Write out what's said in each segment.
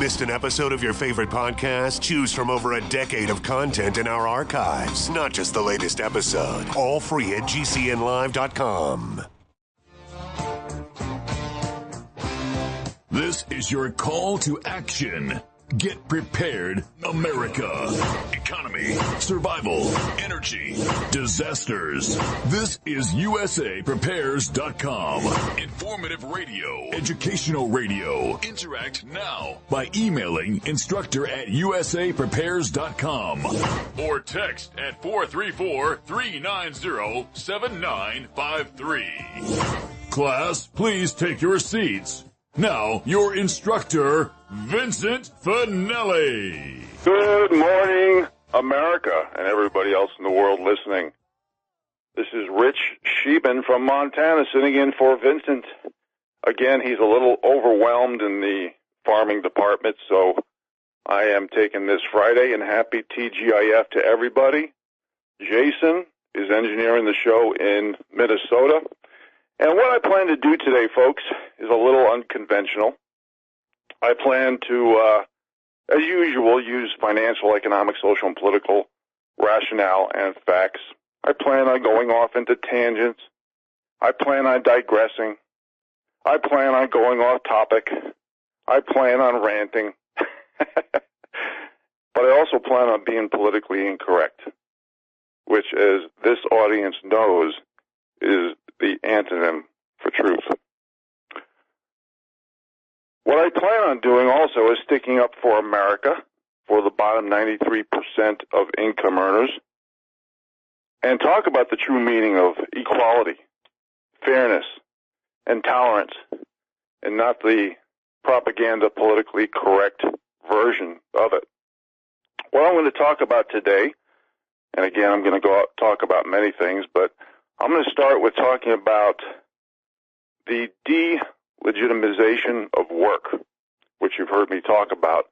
Missed an episode of your favorite podcast? Choose from over a decade of content in our archives, not just the latest episode. All free at GCNlive.com. This is your call to action. Get prepared, America. Economy, survival, energy, disasters. This is USAPrepares.com. Informative radio, educational radio. Interact now by emailing instructor@USAPrepares.com or text at 434-390-7953. Class, please take your seats. Now, your instructor, Vincent Finelli. Good morning, America, and everybody else in the world listening. This is Rich Scheben from Montana sitting in for Vincent. Again, he's a little overwhelmed in the farming department, so I am taking this Friday, and happy TGIF to everybody. Jason is engineering the show in Minnesota. And what I plan to do today, folks, is a little unconventional. I plan to, as usual, use financial, economic, social, and political rationale and facts. I plan on going off into tangents. I plan on digressing. I plan on going off topic. I plan on ranting. But I also plan on being politically incorrect, which, as this audience knows, is the antonym for truth. What I plan on doing also is sticking up for America, for the bottom 93% of income earners, and talk about the true meaning of equality, fairness, and tolerance, and not the propaganda politically correct version of it. What I'm going to talk about today, and again, I'm going to talk about many things, but I'm going to start with talking about the delegitimization of work, which you've heard me talk about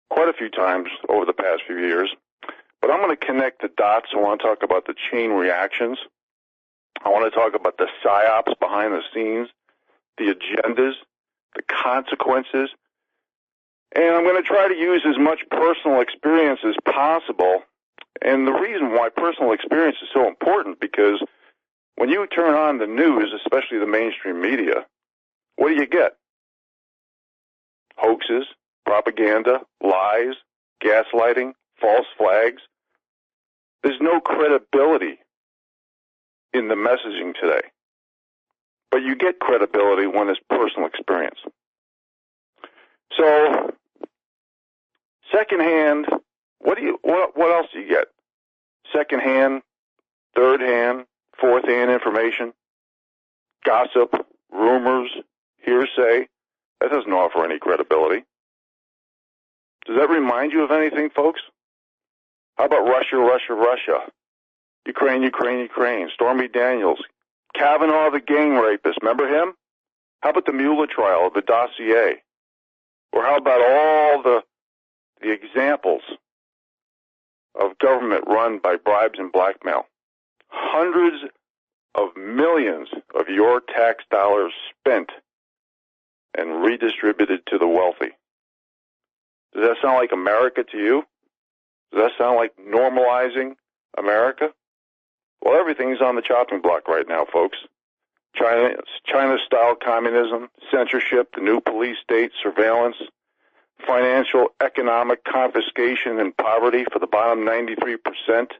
quite a few times over the past few years. But I'm going to connect the dots. I want to talk about the chain reactions. I want to talk about the psyops behind the scenes, the agendas, the consequences. And I'm going to try to use as much personal experience as possible. And the reason why personal experience is so important, because when you turn on the news, especially the mainstream media, what do you get? Hoaxes, propaganda, lies, gaslighting, false flags. There's no credibility in the messaging today. But you get credibility when it's personal experience. So, secondhand, what else do you get? Secondhand, third-hand, fourth-hand information, gossip, rumors, hearsay. That doesn't offer any credibility. Does that remind you of anything, folks? How about Russia? Ukraine. Stormy Daniels. Kavanaugh, the gang rapist. Remember him? How about the Mueller trial, the dossier? Or how about all the examples of government run by bribes and blackmail? Hundreds of millions of your tax dollars spent and redistributed to the wealthy. Does that sound like America to you? Does that sound like normalizing America? Well, everything's on the chopping block right now, folks. China-style communism, censorship, the new police state, surveillance, financial, economic confiscation and poverty for the bottom 93%,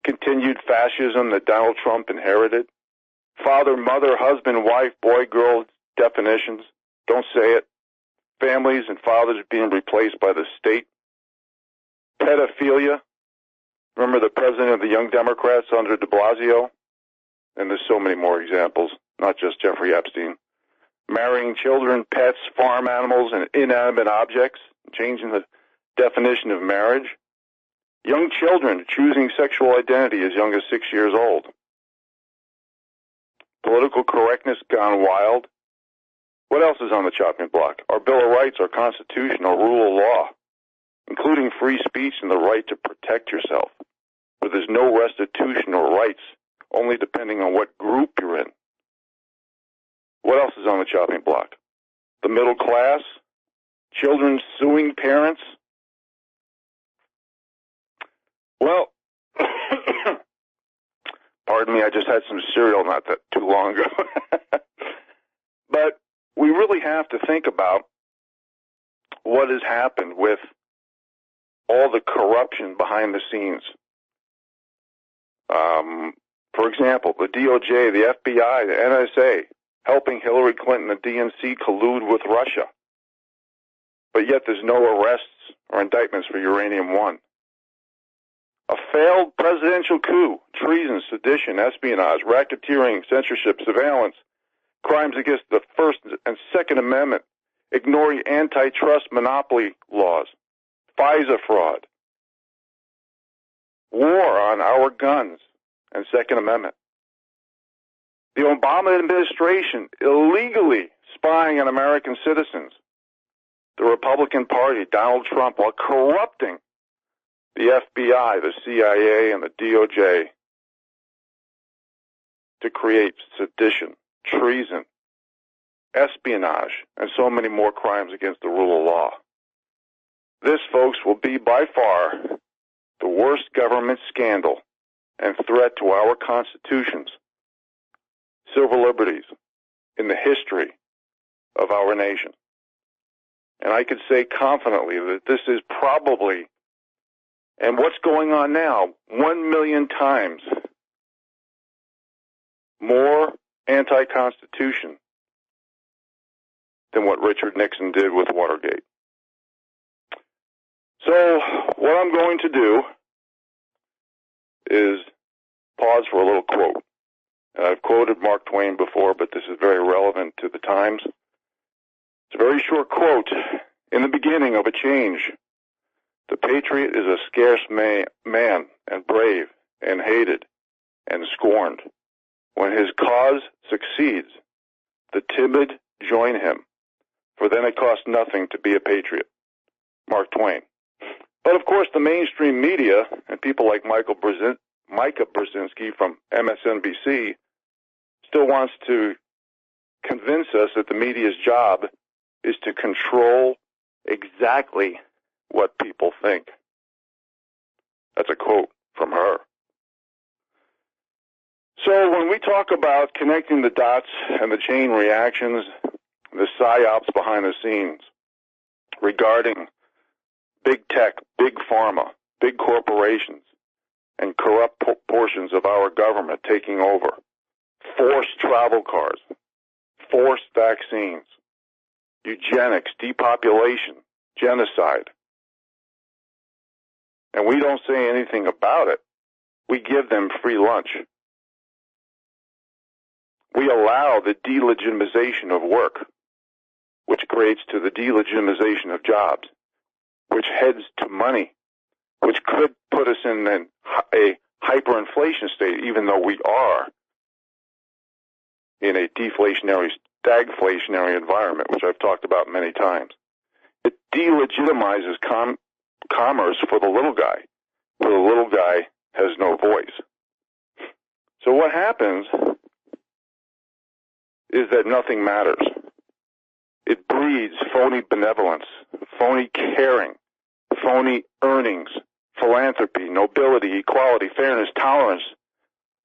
continued fascism that Donald Trump inherited, father, mother, husband, wife, boy, girl definitions, don't say it, families and fathers being replaced by the state, pedophilia, remember the president of the Young Democrats under de Blasio? And there's so many more examples, not just Jeffrey Epstein. Marrying children, pets, farm animals, and inanimate objects, changing the definition of marriage. Young children choosing sexual identity as young as 6 years old. Political correctness gone wild. What else is on the chopping block? Our Bill of Rights, our Constitution, our rule of law, including free speech and the right to protect yourself, where there's no restitution or rights, only depending on what group you're in. What else is on the chopping block? The middle class, Children suing parents. Well, pardon me, I just had some cereal not that too long ago. But we really have to think about what has happened with all the corruption behind the scenes. For example, the DOJ, the FBI, the NSA, helping Hillary Clinton and the DNC collude with Russia. But yet there's no arrests or indictments for Uranium One. A failed presidential coup, treason, sedition, espionage, racketeering, censorship, surveillance, crimes against the First and Second Amendment, ignoring antitrust monopoly laws, FISA fraud, war on our guns and Second Amendment. The Obama administration illegally spying on American citizens. The Republican Party, Donald Trump, while corrupting the FBI, the CIA, and the DOJ to create sedition, treason, espionage, and so many more crimes against the rule of law. This, folks, will be by far the worst government scandal and threat to our constitutions, civil liberties, in the history of our nation. And I could say confidently that this is probably, and what's going on now, 1 million times more anti-constitution than what Richard Nixon did with Watergate. So what I'm going to do is pause for a little quote. And I've quoted Mark Twain before, but this is very relevant to the times. It's a very short quote. In the beginning of a change, the patriot is a scarce man and brave and hated and scorned. When his cause succeeds, the timid join him, for then it costs nothing to be a patriot. Mark Twain. But of course, the mainstream media and people like Micah Brzezinski from MSNBC still wants to convince us that the media's job is to control exactly what people think. That's a quote from her. So when we talk about connecting the dots and the chain reactions, the psyops behind the scenes regarding big tech, big pharma, big corporations, and corrupt portions of our government taking over, forced travel cards, forced vaccines, eugenics, depopulation, genocide. And we don't say anything about it. We give them free lunch. We allow the delegitimization of work, which creates to the delegitimization of jobs, which heads to money, which could put us in a hyperinflation state, even though we are in a deflationary, stagflationary environment, which I've talked about many times. It delegitimizes commerce for the little guy, where the little guy has no voice. So what happens is that nothing matters. It breeds phony benevolence, phony caring, phony earnings, philanthropy, nobility, equality, fairness, tolerance,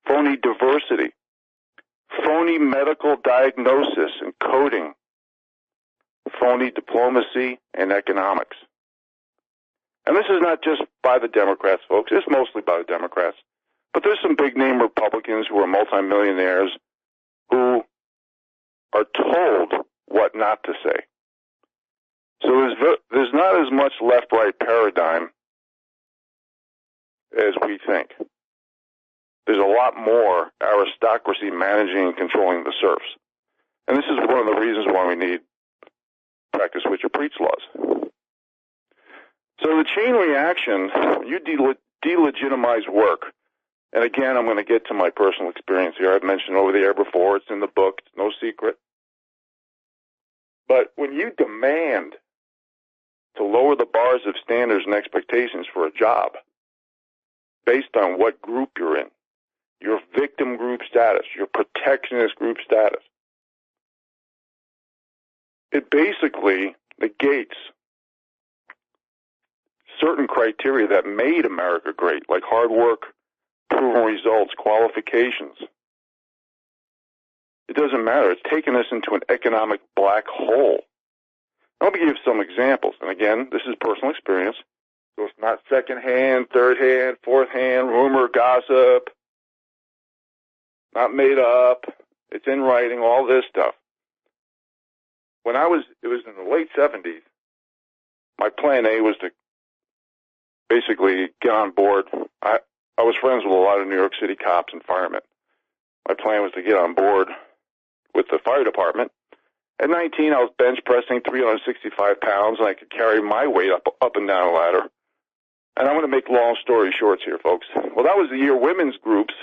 phony diversity, phony medical diagnosis and coding, phony diplomacy and economics. And this is not just by the Democrats, folks. It's mostly by the Democrats. But there's some big-name Republicans who are multimillionaires who are told what not to say. So there's not as much left-right paradigm as we think. There's a lot more aristocracy managing and controlling the serfs. And this is one of the reasons why we need practice what you preach laws. So the chain reaction, you delegitimize work. And again, I'm going to get to my personal experience here. I've mentioned over the air before. It's in the book. It's no secret. But when you demand to lower the bars of standards and expectations for a job based on what group you're in, your victim group status, your protectionist group status, it basically negates certain criteria that made America great, like hard work, proven results, qualifications. It doesn't matter. It's taken us into an economic black hole. Let me give some examples. And again, this is personal experience. So it's not second hand, third hand, fourth hand, rumor, gossip. Not made up. It's in writing, all this stuff. It was in the late 70s, my plan A was to basically get on board. I was friends with a lot of New York City cops and firemen. My plan was to get on board with the fire department. At 19, I was bench pressing 365 pounds, and I could carry my weight up and down a ladder. And I'm going to make long story shorts here, folks. Well, that was the year women's groups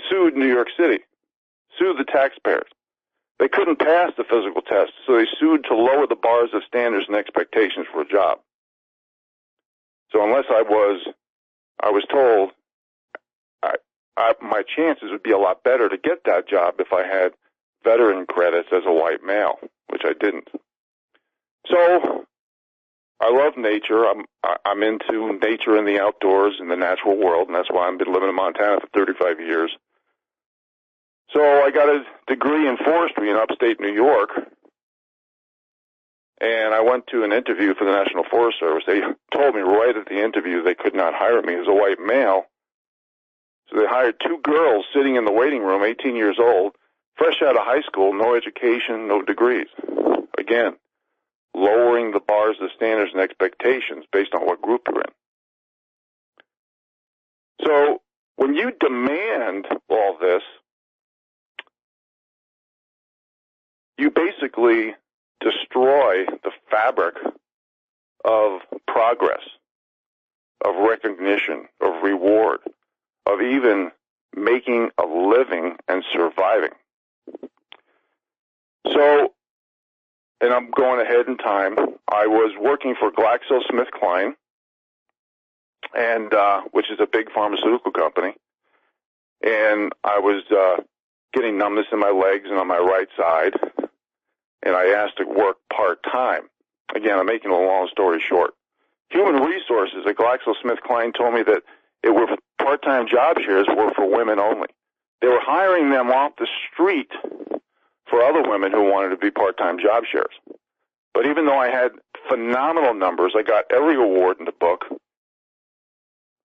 sued New York City, sued the taxpayers. They couldn't pass the physical test, so they sued to lower the bars of standards and expectations for a job. So unless I was told my chances would be a lot better to get that job if I had veteran credits as a white male, which I didn't. So I love nature. I'm into nature and the outdoors and the natural world, and that's why I've been living in Montana for 35 years. So I got a degree in forestry in upstate New York, and I went to an interview for the National Forest Service. They told me right at the interview they could not hire me as a white male. So they hired two girls sitting in the waiting room, 18 years old, fresh out of high school, no education, no degrees. Again, lowering the bars of standards and expectations based on what group you're in. So when you demand all this, you basically destroy the fabric of progress, of recognition, of reward, of even making a living and surviving. So, and I'm going ahead in time, I was working for GlaxoSmithKline, and which is a big pharmaceutical company, and I was getting numbness in my legs and on my right side, and I asked to work part-time. Again, I'm making a long story short. Human resources at GlaxoSmithKline told me that part-time job shares were for women only. They were hiring them off the street for other women who wanted to be part-time job shares. But even though I had phenomenal numbers, I got every award in the book.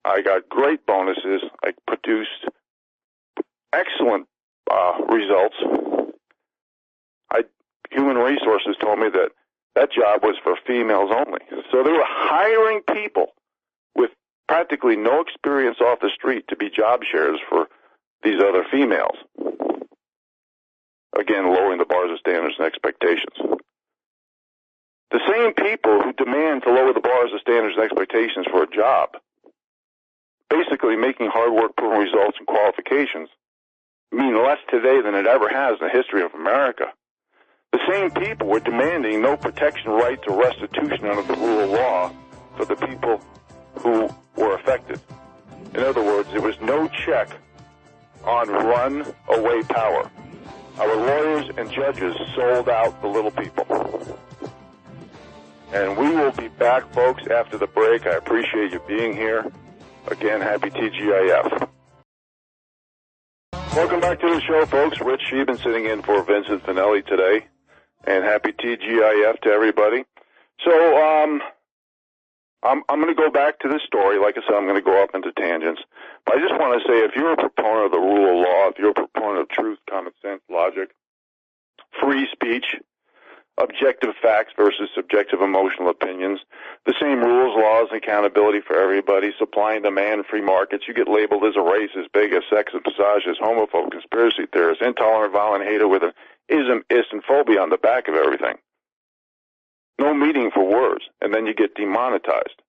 I got great bonuses. I produced excellent results. Human resources told me that that job was for females only. So they were hiring people with practically no experience off the street to be job shares for these other females. Again, lowering the bars of standards and expectations. The same people who demand to lower the bars of standards and expectations for a job, basically making hard work, proven results, and qualifications, mean less today than it ever has in the history of America. The same people were demanding no protection, rights, or restitution under the rule of law for the people who were affected. In other words, there was no check on runaway power. Our lawyers and judges sold out the little people. And we will be back, folks, after the break. I appreciate you being here. Again, happy TGIF. Welcome back to the show, folks. Rich Scheben sitting in for Vincent Finelli today. And happy TGIF to everybody. So, I'm going to go back to this story. Like I said, I'm going to go up into tangents. But I just want to say, if you're a proponent of the rule of law, if you're a proponent of truth, common sense, logic, free speech, objective facts versus subjective emotional opinions, the same rules, laws, and accountability for everybody, supply and demand, free markets, you get labeled as a racist, bigot, sexist, misogynist, homophobe, conspiracy theorist, intolerant, violent hater with an ism, ist, and phobia on the back of everything. No meaning for words, and then you get demonetized.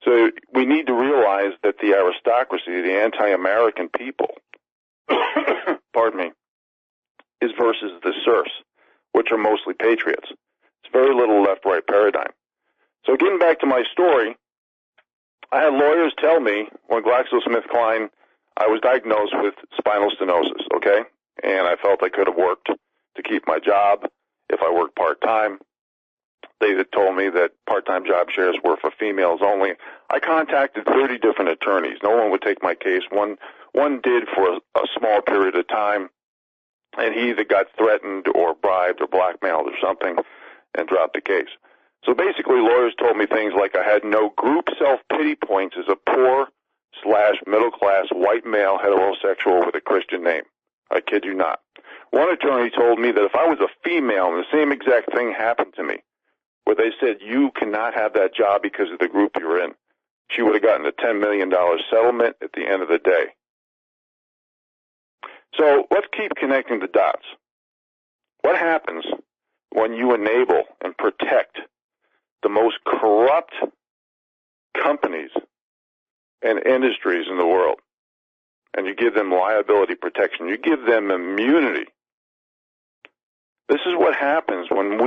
So we need to realize that the aristocracy, the anti-American people, pardon me, is versus the serfs, which are mostly patriots. It's very little left-right paradigm. So getting back to my story, I had lawyers tell me when GlaxoSmithKline, I was diagnosed with spinal stenosis, okay? And I felt I could have worked to keep my job if I worked part-time. They had told me that part-time job shares were for females only. I contacted 30 different attorneys. No one would take my case. One did for a small period of time, and he either got threatened or bribed or blackmailed or something and dropped the case. So basically, lawyers told me things like I had no group self-pity points as a poor/middle-class white male heterosexual with a Christian name. I kid you not. One attorney told me that if I was a female and the same exact thing happened to me, where they said you cannot have that job because of the group you're in, she would have gotten a $10 million settlement at the end of the day. So let's keep connecting the dots. What happens when you enable and protect the most corrupt companies and industries in the world, and you give them liability protection, you give them immunity? This is what happens when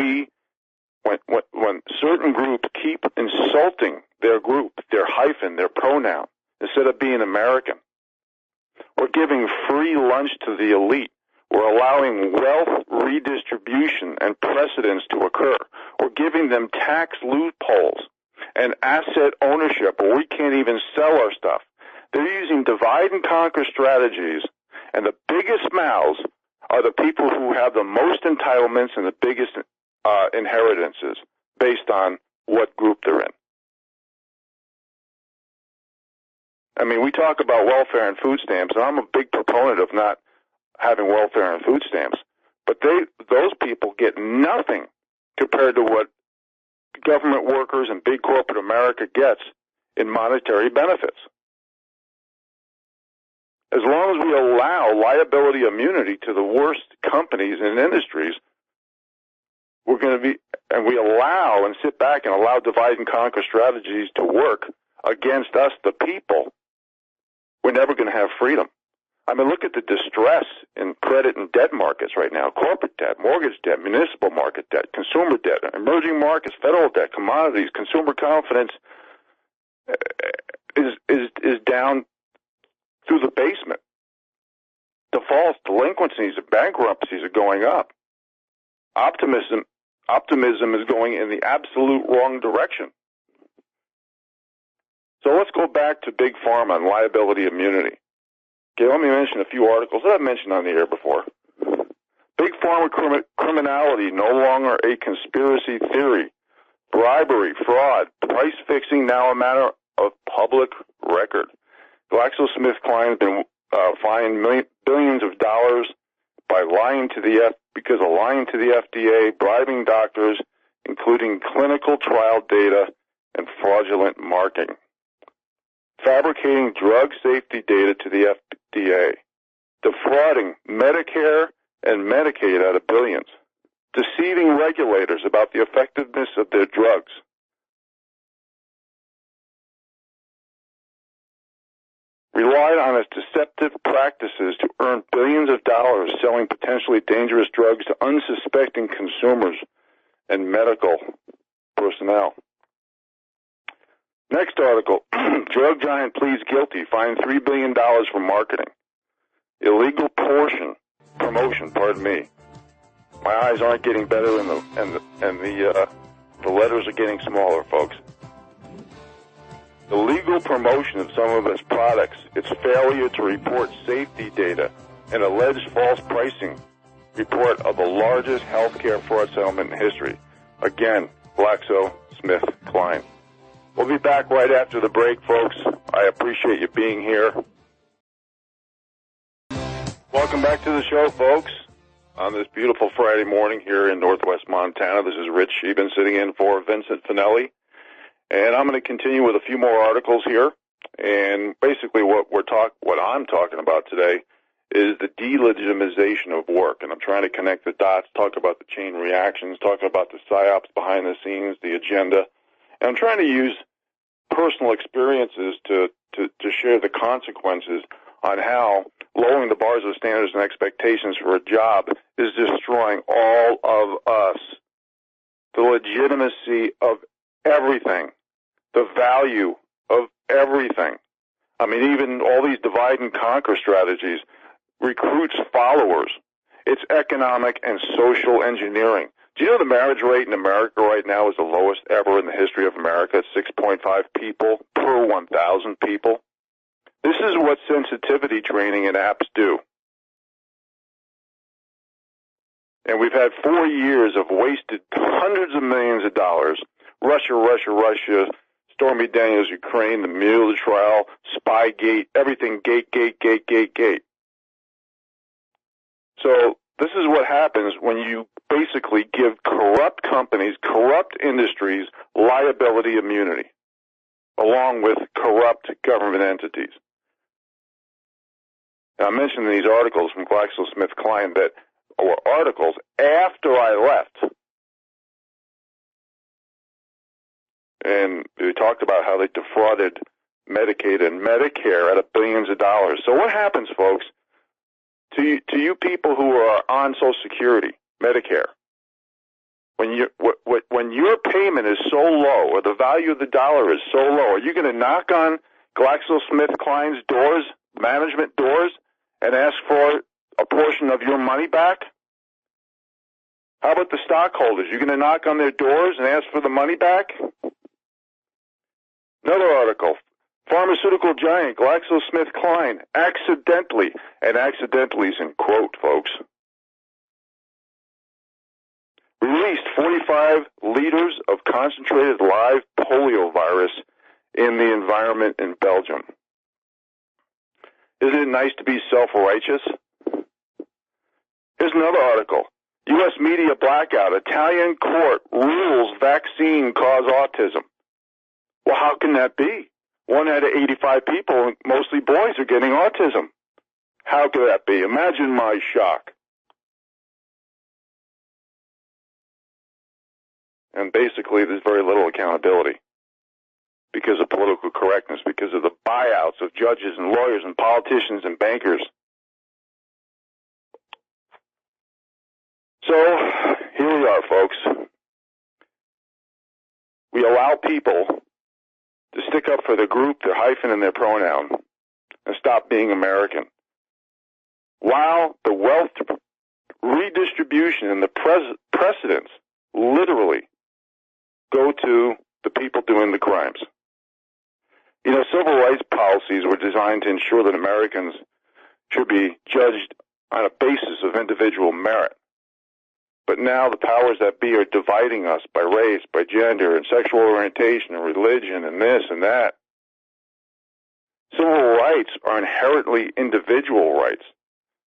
certain groups keep insulting their group, their hyphen, their pronoun, instead of being American. We're giving free lunch to the elite. We're allowing wealth redistribution and precedence to occur. We're giving them tax loopholes and asset ownership where we can't even sell our stuff. They're using divide and conquer strategies, and the biggest mouths are the people who have the most entitlements and the biggest inheritances based on what group they're in. I mean, we talk about welfare and food stamps, and I'm a big proponent of not having welfare and food stamps, but those people get nothing compared to what government workers and big corporate America gets in monetary benefits. As long as we allow liability immunity to the worst companies and industries, we're going to be, and we allow and sit back and allow divide and conquer strategies to work against us, the people, we're never going to have freedom. I mean, look at the distress in credit and debt markets right now. Corporate debt, mortgage debt, municipal market debt, consumer debt, emerging markets, federal debt, commodities, consumer confidence is down through the basement. Defaults, delinquencies, and bankruptcies are going up. Optimism is going in the absolute wrong direction. So let's go back to Big Pharma and liability immunity. Okay, let me mention a few articles that I've mentioned on the air before. Big Pharma criminality no longer a conspiracy theory. Bribery, fraud, price fixing now a matter of public record. GlaxoSmithKline has been fined billions of dollars by lying to because of lying to the FDA, bribing doctors, including clinical trial data and fraudulent marketing. Fabricating drug safety data to the FDA, defrauding Medicare and Medicaid out of billions, deceiving regulators about the effectiveness of their drugs. Relied on its deceptive practices to earn billions of dollars selling potentially dangerous drugs to unsuspecting consumers and medical personnel. Next article, drug giant pleads guilty, fined $3 billion for marketing. Illegal promotion, pardon me. My eyes aren't getting better and the letters are getting smaller, folks. Illegal promotion of some of its products, its failure to report safety data, and alleged false pricing report of the largest healthcare fraud settlement in history. Again, GlaxoSmithKline. We'll be back right after the break, folks. I appreciate you being here. Welcome back to the show, folks. On this beautiful Friday morning here in Northwest Montana, this is Rich Scheben sitting in for Vincent Finelli. And I'm going to continue with a few more articles here. And basically what I'm talking about today is the delegitimization of work. And I'm trying to connect the dots, talk about the chain reactions, talk about the psyops behind the scenes, the agenda. And I'm trying to use personal experiences to share the consequences on how lowering the bars of standards and expectations for a job is destroying all of us. The legitimacy of everything. The value of everything. I mean, even all these divide and conquer strategies recruits followers. It's economic and social engineering. Do you know the marriage rate in America right now is the lowest ever in the history of America? It's 6.5 people per 1,000 people. This is what sensitivity training and apps do. And we've had 4 years of wasted hundreds of millions of dollars. Russia, Stormy Daniels, Ukraine, the Mueller trial, Spygate, everything, gate. So this is what happens when you basically give corrupt companies, corrupt industries, liability immunity, along with corrupt government entities. Now, I mentioned in these articles from GlaxoSmithKline that were articles after I left. And we talked about how they defrauded Medicaid and Medicare out of billions of dollars. So what happens, folks, to you people who are on Social Security, Medicare, when your payment is so low or the value of the dollar is so low, are you going to knock on GlaxoSmithKline's doors, management doors, and ask for a portion of your money back? How about the stockholders? You going to knock on their doors and ask for the money back? Another article. Pharmaceutical giant GlaxoSmithKline accidentally, and accidentally is in quote, folks, released 45 liters of concentrated live polio virus in the environment in Belgium. Isn't it nice to be self-righteous? Here's another article. U.S. media blackout. Italian court rules vaccine cause autism. Well, how can that be? 1 out of 85 people, mostly boys, are getting autism. How could that be? Imagine my shock. And basically, there's very little accountability because of political correctness, because of the buyouts of judges and lawyers and politicians and bankers. So, here we are, folks. We allow people to stick up for their group, their hyphen, and their pronoun, and stop being American. While the wealth redistribution and the precedents literally go to the people doing the crimes. You know, civil rights policies were designed to ensure that Americans should be judged on a basis of individual merit. But now the powers that be are dividing us by race, by gender, and sexual orientation, and religion, and this and that. Civil rights are inherently individual rights,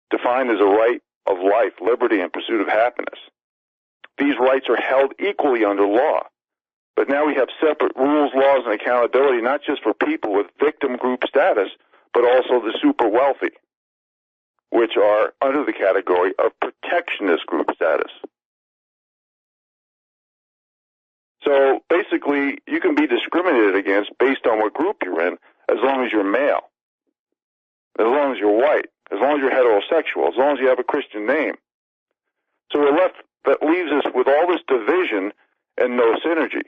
defined as a right of life, liberty, and pursuit of happiness. These rights are held equally under law. But now we have separate rules, laws, and accountability, not just for people with victim group status, but also the super wealthy, which are under the category of protectionist group status. So basically, you can be discriminated against based on what group you're in, as long as you're male, as long as you're white, as long as you're heterosexual, as long as you have a Christian name. So that leaves us with all this division and no synergy.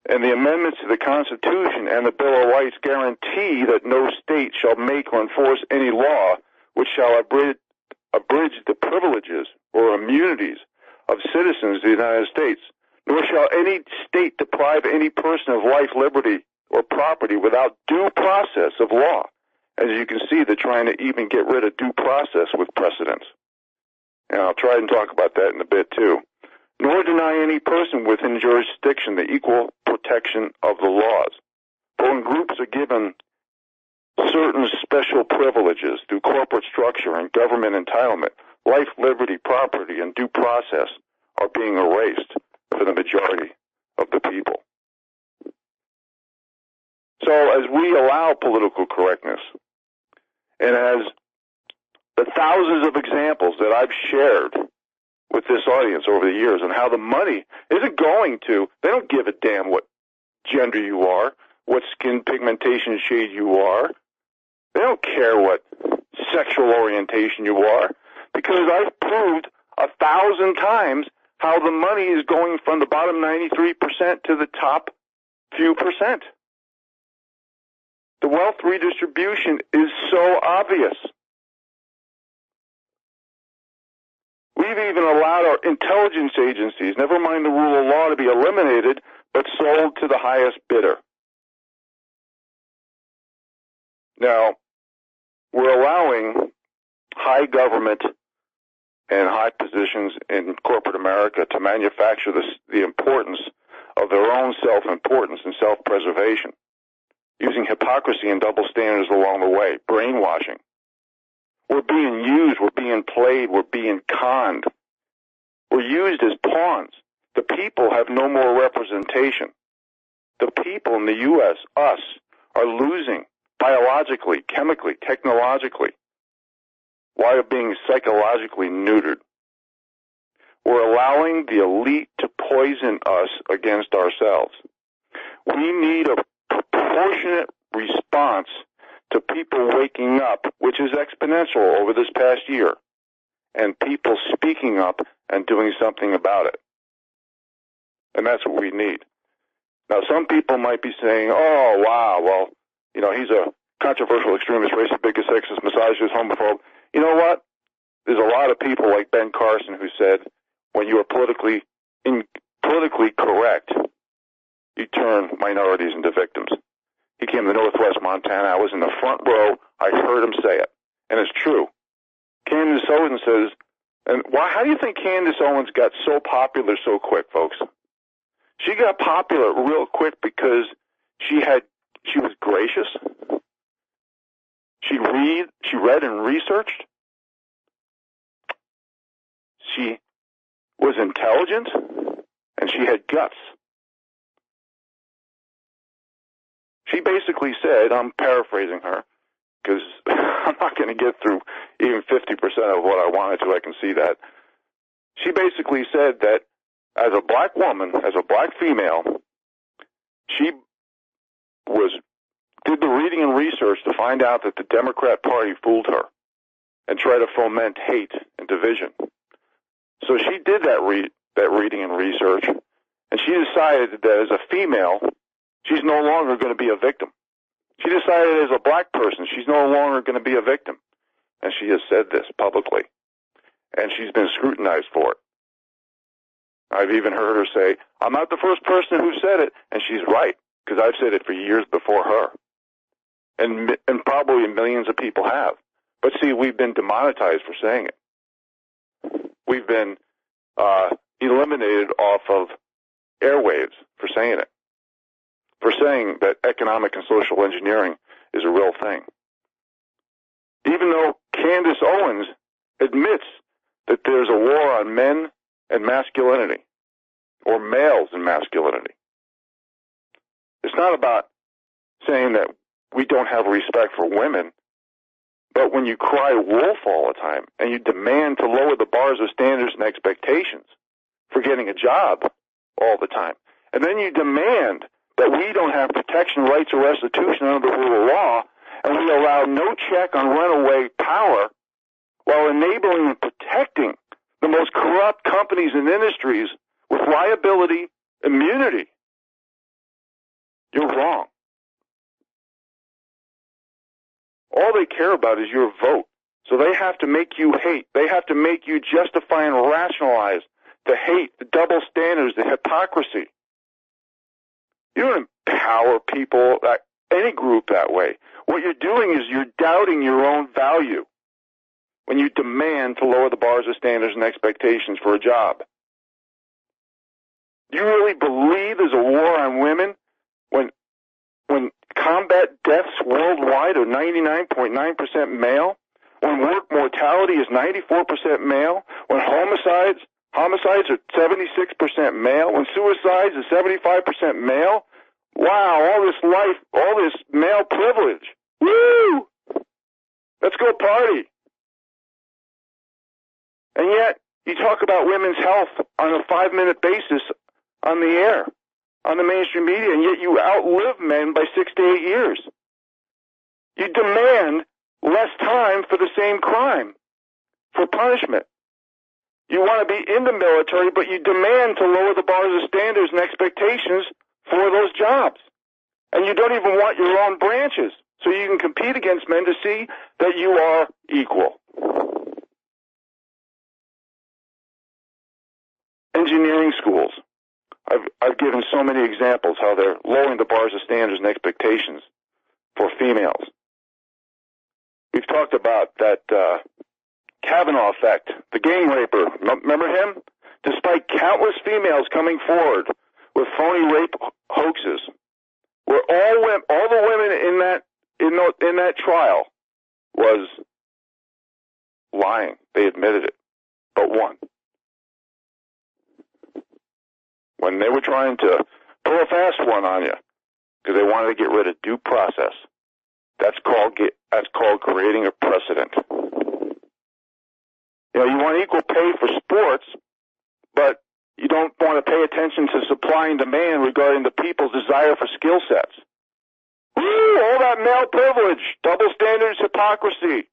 And the amendments to the Constitution and the Bill of Rights guarantee that no state shall make or enforce any law which shall abridge the privileges or immunities of citizens of the United States, nor shall any state deprive any person of life, liberty, or property without due process of law. As you can see, they're trying to even get rid of due process with precedents. And I'll try and talk about that in a bit, too. Nor deny any person within jurisdiction the equal protection of the laws. But when groups are given certain special privileges through corporate structure and government entitlement, life, liberty, property, and due process are being erased for the majority of the people. So as we allow political correctness, and as the thousands of examples that I've shared with this audience over the years on how the money isn't going to, they don't give a damn what gender you are, what skin pigmentation shade you are. They don't care what sexual orientation you are, because I've proved 1,000 times how the money is going from the bottom 93% to the top few percent. The wealth redistribution is so obvious. We've even allowed our intelligence agencies, never mind the rule of law, to be eliminated, but sold to the highest bidder. Now, we're allowing high government and high positions in corporate America to manufacture the importance of their own self-importance and self-preservation, using hypocrisy and double standards along the way, brainwashing. We're being used, we're being played, we're being conned. We're used as pawns. The people have no more representation. The people in the U.S., us, are losing biologically, chemically, technologically, while being psychologically neutered. We're allowing the elite to poison us against ourselves. We need a proportionate response to people waking up, which is exponential over this past year, and people speaking up and doing something about it. And that's what we need. Now, some people might be saying, oh, wow, well, you know, he's a controversial extremist, racist, bigot, sexist, misogynist, homophobe. You know what? There's a lot of people like Ben Carson who said, when you are politically correct, you turn minorities into victims. He came to Northwest Montana. I was in the front row. I heard him say it. And it's true. Candace Owens says, and why? How do you think Candace Owens got so popular so quick, folks? She got popular real quick because she was gracious. She read and researched. She was intelligent, and she had guts. She basically said, I'm paraphrasing her, because I'm not going to get through even 50% of what I wanted to. I can see that. She basically said that as a black woman, as a black female, she did the reading and research to find out that the Democrat Party fooled her and tried to foment hate and division. So she did that reading and research, and she decided that as a female, she's no longer going to be a victim. She decided as a black person, she's no longer going to be a victim. And she has said this publicly. And she's been scrutinized for it. I've even heard her say, I'm not the first person who said it. And she's right, because I've said it for years before her. And probably millions of people have. But see, we've been demonetized for saying it. We've been eliminated off of airwaves for saying it. For saying that economic and social engineering is a real thing. Even though Candace Owens admits that there's a war on men and masculinity, or males and masculinity. It's not about saying that we don't have respect for women, but when you cry wolf all the time and you demand to lower the bars of standards and expectations for getting a job all the time, and then you demand that we don't have protection, rights, or restitution under the rule of law, and we allow no check on runaway power while enabling and protecting the most corrupt companies and industries with liability immunity. You're wrong. All they care about is your vote. So they have to make you hate. They have to make you justify and rationalize the hate, the double standards, the hypocrisy. You don't empower people, any group that way. What you're doing is you're doubting your own value when you demand to lower the bars of standards and expectations for a job. You really believe there's a war on women when combat deaths worldwide are 99.9% male, when work mortality is 94% male, when homicides are 76% male, when suicides is 75% male? Wow, all this life, all this male privilege. Woo! Let's go party. And yet, you talk about women's health on a 5-minute basis on the air, on the mainstream media, and yet you outlive men by 6 to 8 years. You demand less time for the same crime, for punishment. You want to be in the military, but you demand to lower the bars of standards and expectations for those jobs. And you don't even want your own branches, so you can compete against men to see that you are equal. engineering schools. I've given so many examples how they're lowering the bars of standards and expectations for females. We've talked about that Kavanaugh effect, the gang raper. Remember him? Despite countless females coming forward with phony rape hoaxes, where all the women in that trial was lying. They admitted it, but one. When they were trying to pull a fast one on you because they wanted to get rid of due process, that's called creating a precedent. You know, you want equal pay for sports, but you don't want to pay attention to supply and demand regarding the people's desire for skill sets. Woo, all that male privilege, double standards, hypocrisy.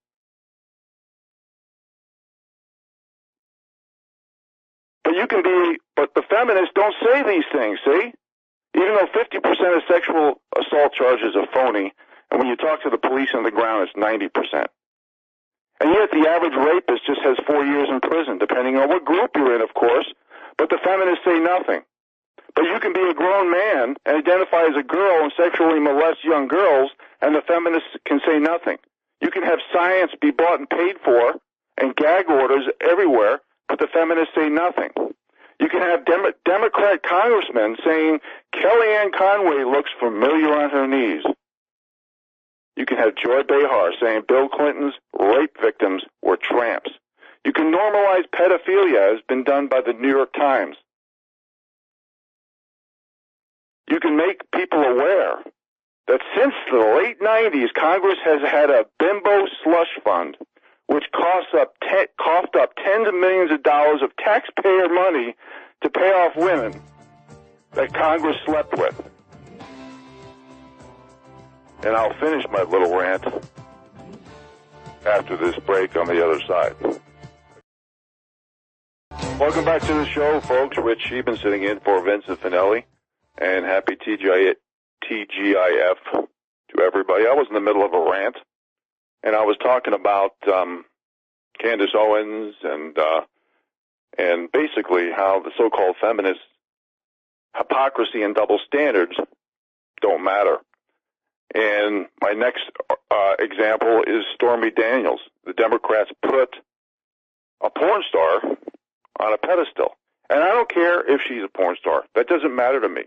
But the feminists don't say these things, see? Even though 50% of sexual assault charges are phony, and when you talk to the police on the ground, it's 90%. And yet the average rapist just has 4 years in prison, depending on what group you're in, of course. But the feminists say nothing. But you can be a grown man and identify as a girl and sexually molest young girls, and the feminists can say nothing. You can have science be bought and paid for, and gag orders everywhere, but the feminists say nothing. You can have Democrat congressmen saying Kellyanne Conway looks familiar on her knees. You can have Joy Behar saying Bill Clinton's rape victims were tramps. You can normalize pedophilia, as been done by the New York Times. You can make people aware that since the late 90s, Congress has had a bimbo slush fund, which coughed up tens of millions of dollars of taxpayer money to pay off women that Congress slept with. And I'll finish my little rant after this break on the other side. Welcome back to the show, folks. Rich Scheben sitting in for Vincent Finelli. And happy TGIF to everybody. I was in the middle of a rant, and I was talking about Candace Owens and basically how the so-called feminist hypocrisy and double standards don't matter. And my next example is Stormy Daniels. The Democrats put a porn star on a pedestal. And I don't care if she's a porn star. That doesn't matter to me.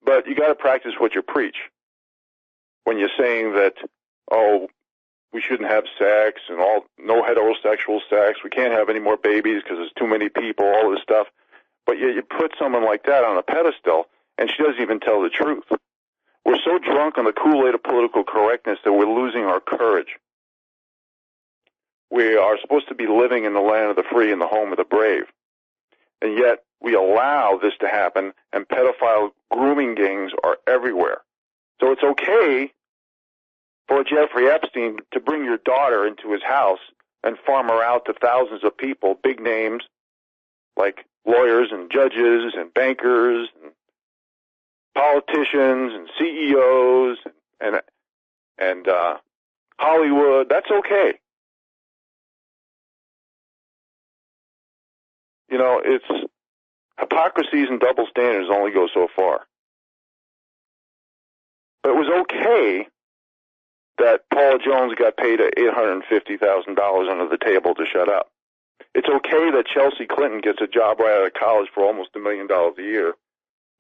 But you got to practice what you preach. When you're saying that, oh, we shouldn't have sex and no heterosexual sex, we can't have any more babies because there's too many people, all this stuff. But you put someone like that on a pedestal, and she doesn't even tell the truth. We're so drunk on the Kool-Aid of political correctness that we're losing our courage. We are supposed to be living in the land of the free and the home of the brave. And yet we allow this to happen, and pedophile grooming gangs are everywhere. So it's okay for Jeffrey Epstein to bring your daughter into his house and farm her out to thousands of people, big names like lawyers and judges and bankers and politicians and CEOs and Hollywood. That's okay. You know, it's hypocrisies and double standards only go so far. But it was okay that Paula Jones got paid $850,000 under the table to shut up. It's okay that Chelsea Clinton gets a job right out of college for almost $1 million a year,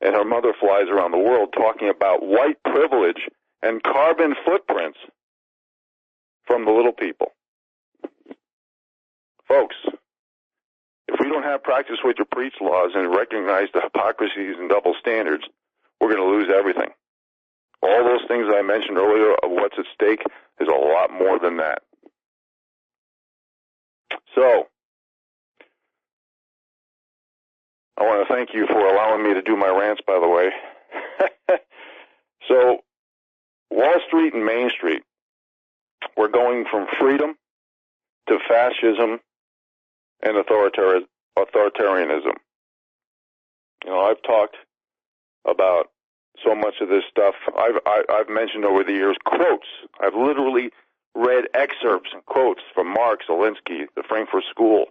and her mother flies around the world talking about white privilege and carbon footprints from the little people. Folks, if we don't have practice what you preach laws and recognize the hypocrisies and double standards, we're going to lose everything. All those things I mentioned earlier of what's at stake is a lot more than that. So, I want to thank you for allowing me to do my rants, by the way. So, Wall Street and Main Street, we're going from freedom to fascism and authoritarianism. You know, I've talked about so much of this stuff. I've mentioned over the years quotes. I've literally read excerpts and quotes from Marx, Alinsky, the Frankfurt School,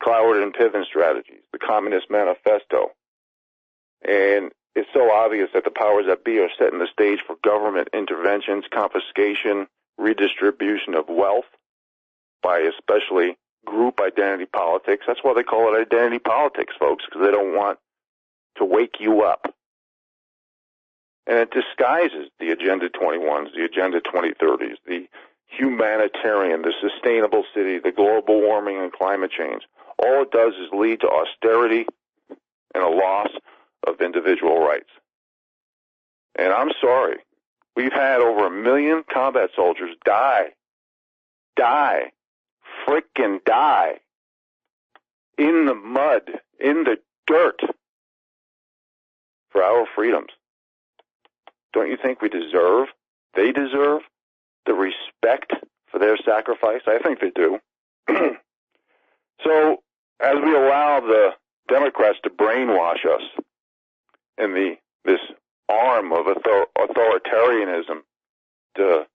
Cloward and Piven strategies, the Communist Manifesto. And it's so obvious that the powers that be are setting the stage for government interventions, confiscation, redistribution of wealth by especially group identity politics. That's why they call it identity politics, folks, because they don't want to wake you up. And it disguises the Agenda 21s, the Agenda 2030s, the humanitarian, the sustainable city, the global warming and climate change. All it does is lead to austerity and a loss of individual rights. And I'm sorry, we've had over 1 million combat soldiers die, frickin' die, in the mud, in the dirt, for our freedoms. Don't you think they deserve the respect for their sacrifice? I think they do. So, as we allow the Democrats to brainwash us in this arm of authoritarianism to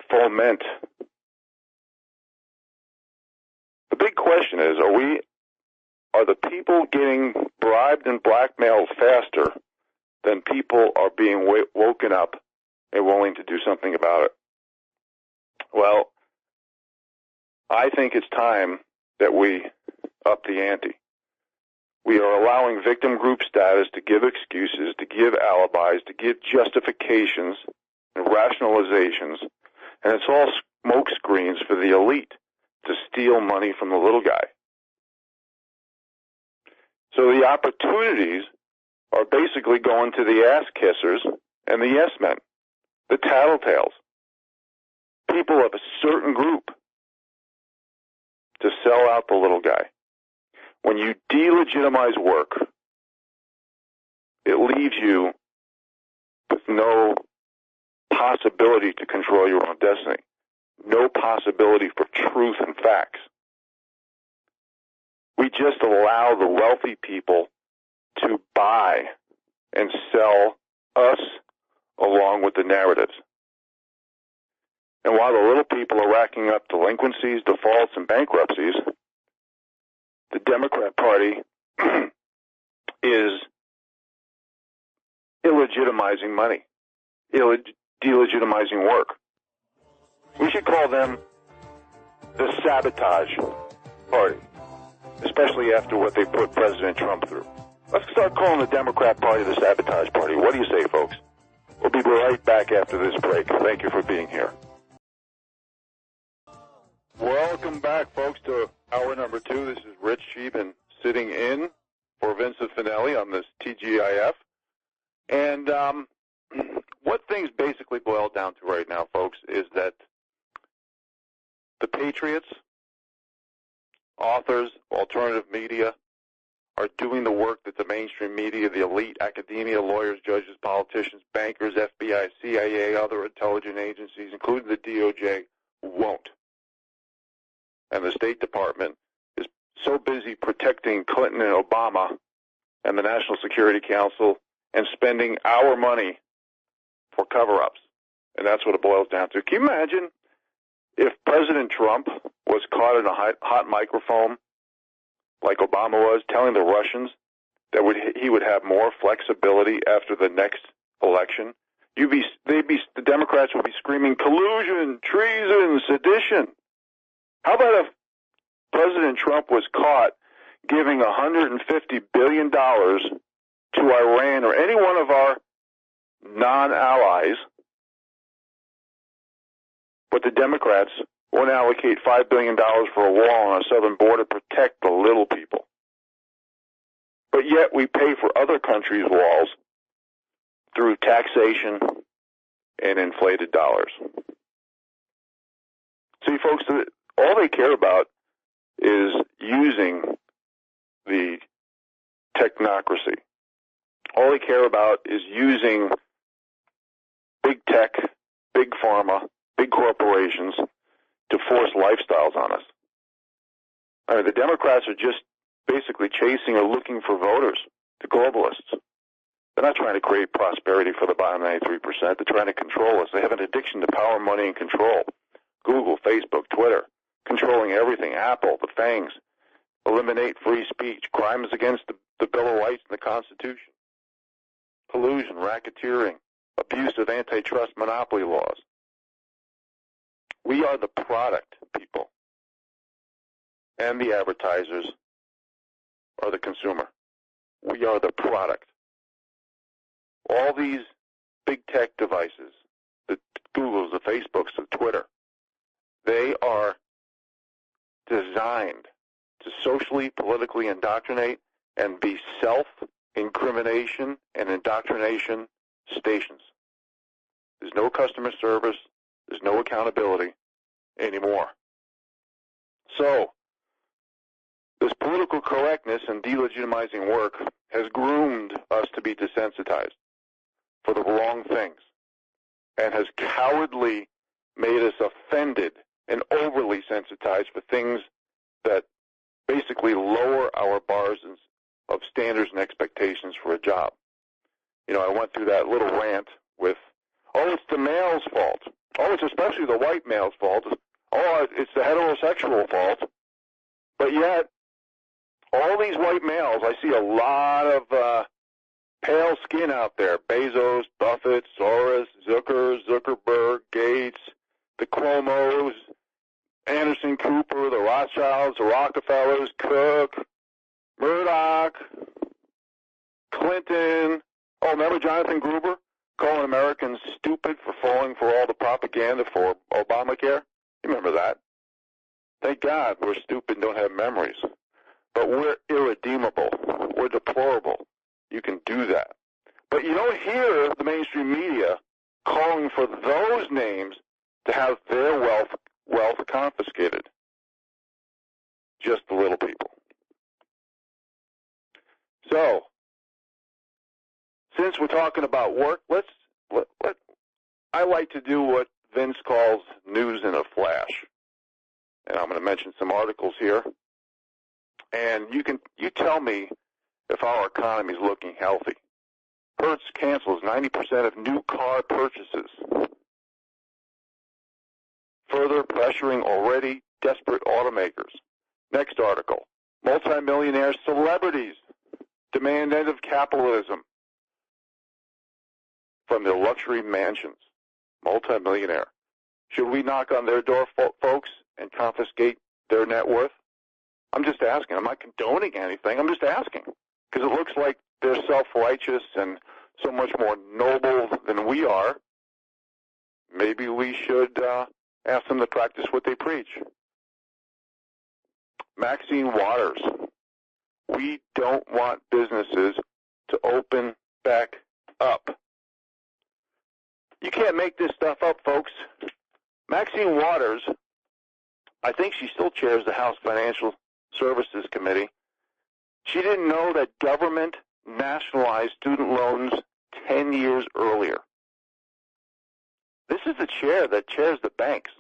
foment, the big question is, are the people getting bribed and blackmailed faster than people are being woken up and willing to do something about it? Well, I think it's time that we up the ante. We are allowing victim group status to give excuses, to give alibis, to give justifications and rationalizations, and it's all smoke screens for the elite to steal money from the little guy. So the opportunities are basically going to the ass kissers and the yes men, the tattletales, people of a certain group, to sell out the little guy. When you delegitimize work, it leaves you with no possibility to control your own destiny, no possibility for truth and facts. We just allow the wealthy people to buy and sell us along with the narratives. And while the little people are racking up delinquencies, defaults, and bankruptcies, the Democrat Party is illegitimizing money, delegitimizing work. We should call them the Sabotage Party, especially after what they put President Trump through. Let's start calling the Democrat Party the Sabotage Party. What do you say, folks? We'll be right back after this break. Thank you for being here. Welcome back, folks, to hour number 2. This is Rich Scheben sitting in for Vincent Finelli on this TGIF. And what things basically boil down to right now, folks, is that the patriots, authors, alternative media, are doing the work that the mainstream media, the elite, academia, lawyers, judges, politicians, bankers, FBI, CIA, other intelligence agencies, including the DOJ, won't. And the State Department is so busy protecting Clinton and Obama and the National Security Council and spending our money for cover-ups. And that's what it boils down to. Can you imagine if President Trump was caught in a hot microphone like Obama was, telling the Russians that he would have more flexibility after the next election? The Democrats would be screaming collusion, treason, sedition. How about if President Trump was caught giving $150 billion to Iran or any one of our non-allies, but the Democrats won't allocate $5 billion for a wall on our southern border to protect the little people? But yet we pay for other countries' walls through taxation and inflated dollars. See, folks, all they care about is using the technocracy. All they care about is using big tech, big pharma, big corporations to force lifestyles on us. I mean, the Democrats are just basically chasing or looking for voters, the globalists. They're not trying to create prosperity for the bottom 93%. They're trying to control us. They have an addiction to power, money, and control. Google, Facebook, Twitter, controlling everything. Apple, the FANGs, eliminate free speech, crimes against the Bill of Rights and the Constitution, collusion, racketeering, abuse of antitrust monopoly laws. We are the product, people, and the advertisers are the consumer. We are the product. All these big tech devices, the Googles, the Facebooks, the Twitter, they are designed to socially, politically indoctrinate and be self-incrimination and indoctrination stations. There's no customer service. There's no accountability anymore. So, this political correctness and delegitimizing work has groomed us to be desensitized for the wrong things and has cowardly made us offended and overly sensitized for things that basically lower our bars of standards and expectations for a job. You know, I went through that little rant with, oh, it's the male's fault. Oh, it's especially the white male's fault. Oh, it's the heterosexual fault. But yet, all these white males, I see a lot of pale skin out there. Bezos, Buffett, Soros, Zuckerberg, Gates, the Cuomos, Anderson Cooper, the Rothschilds, the Rockefellers, Cook, Murdoch, Clinton. Oh, remember Jonathan Gruber calling Americans stupid for falling for all the propaganda for Obamacare? You remember that? Thank God we're stupid and don't have memories. But we're irredeemable. We're deplorable. You can do that. But you don't hear the mainstream media calling for those names to have their wealth confiscated. Just the little people. So, since we're talking about work, I like to do what Vince calls news in a flash. And I'm going to mention some articles here. And you tell me if our economy is looking healthy. Hertz cancels 90% of new car purchases, further pressuring already desperate automakers. Next article. Multimillionaire celebrities demand end of capitalism from their luxury mansions. Multimillionaire. Should we knock on their door, folks, and confiscate their net worth? I'm just asking. I'm not condoning anything. I'm just asking. Because it looks like they're self-righteous and so much more noble than we are. Maybe we should ask them to practice what they preach. Maxine Waters. We don't want businesses to open back up. You can't make this stuff up, folks. Maxine Waters, I think she still chairs the House Financial Services Committee. She didn't know that government nationalized student loans 10 years earlier. This is the chair that chairs the banks.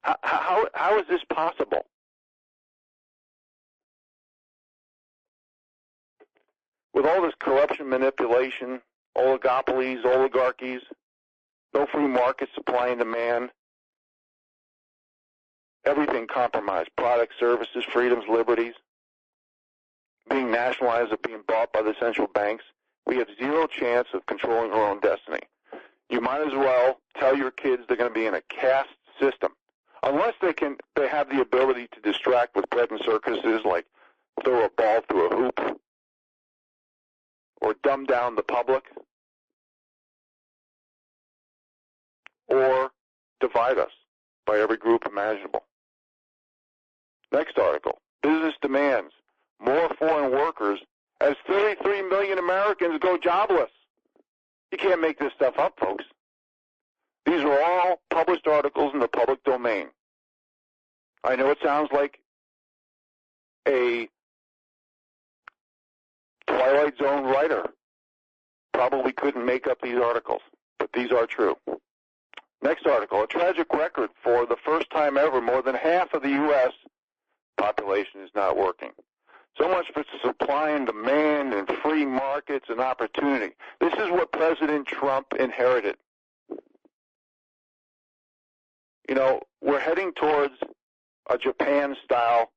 How is this possible? With all this corruption, manipulation, oligopolies, oligarchies, no free market, supply and demand, everything compromised, products, services, freedoms, liberties, being nationalized or being bought by the central banks, we have zero chance of controlling our own destiny. You might as well tell your kids they're going to be in a caste system. Unless they have the ability to distract with bread and circuses, like throw a ball through a hoop, or dumb down the public, or divide us by every group imaginable. Next article. Business demands more foreign workers as 33 million Americans go jobless. You can't make this stuff up, folks. These are all published articles in the public domain. I know it sounds like a Twilight Zone writer probably couldn't make up these articles, but these are true. Next article, a tragic record for the first time ever, more than half of the U.S. population is not working. So much for supply and demand and free markets and opportunity. This is what President Trump inherited. You know, we're heading towards a Japan-style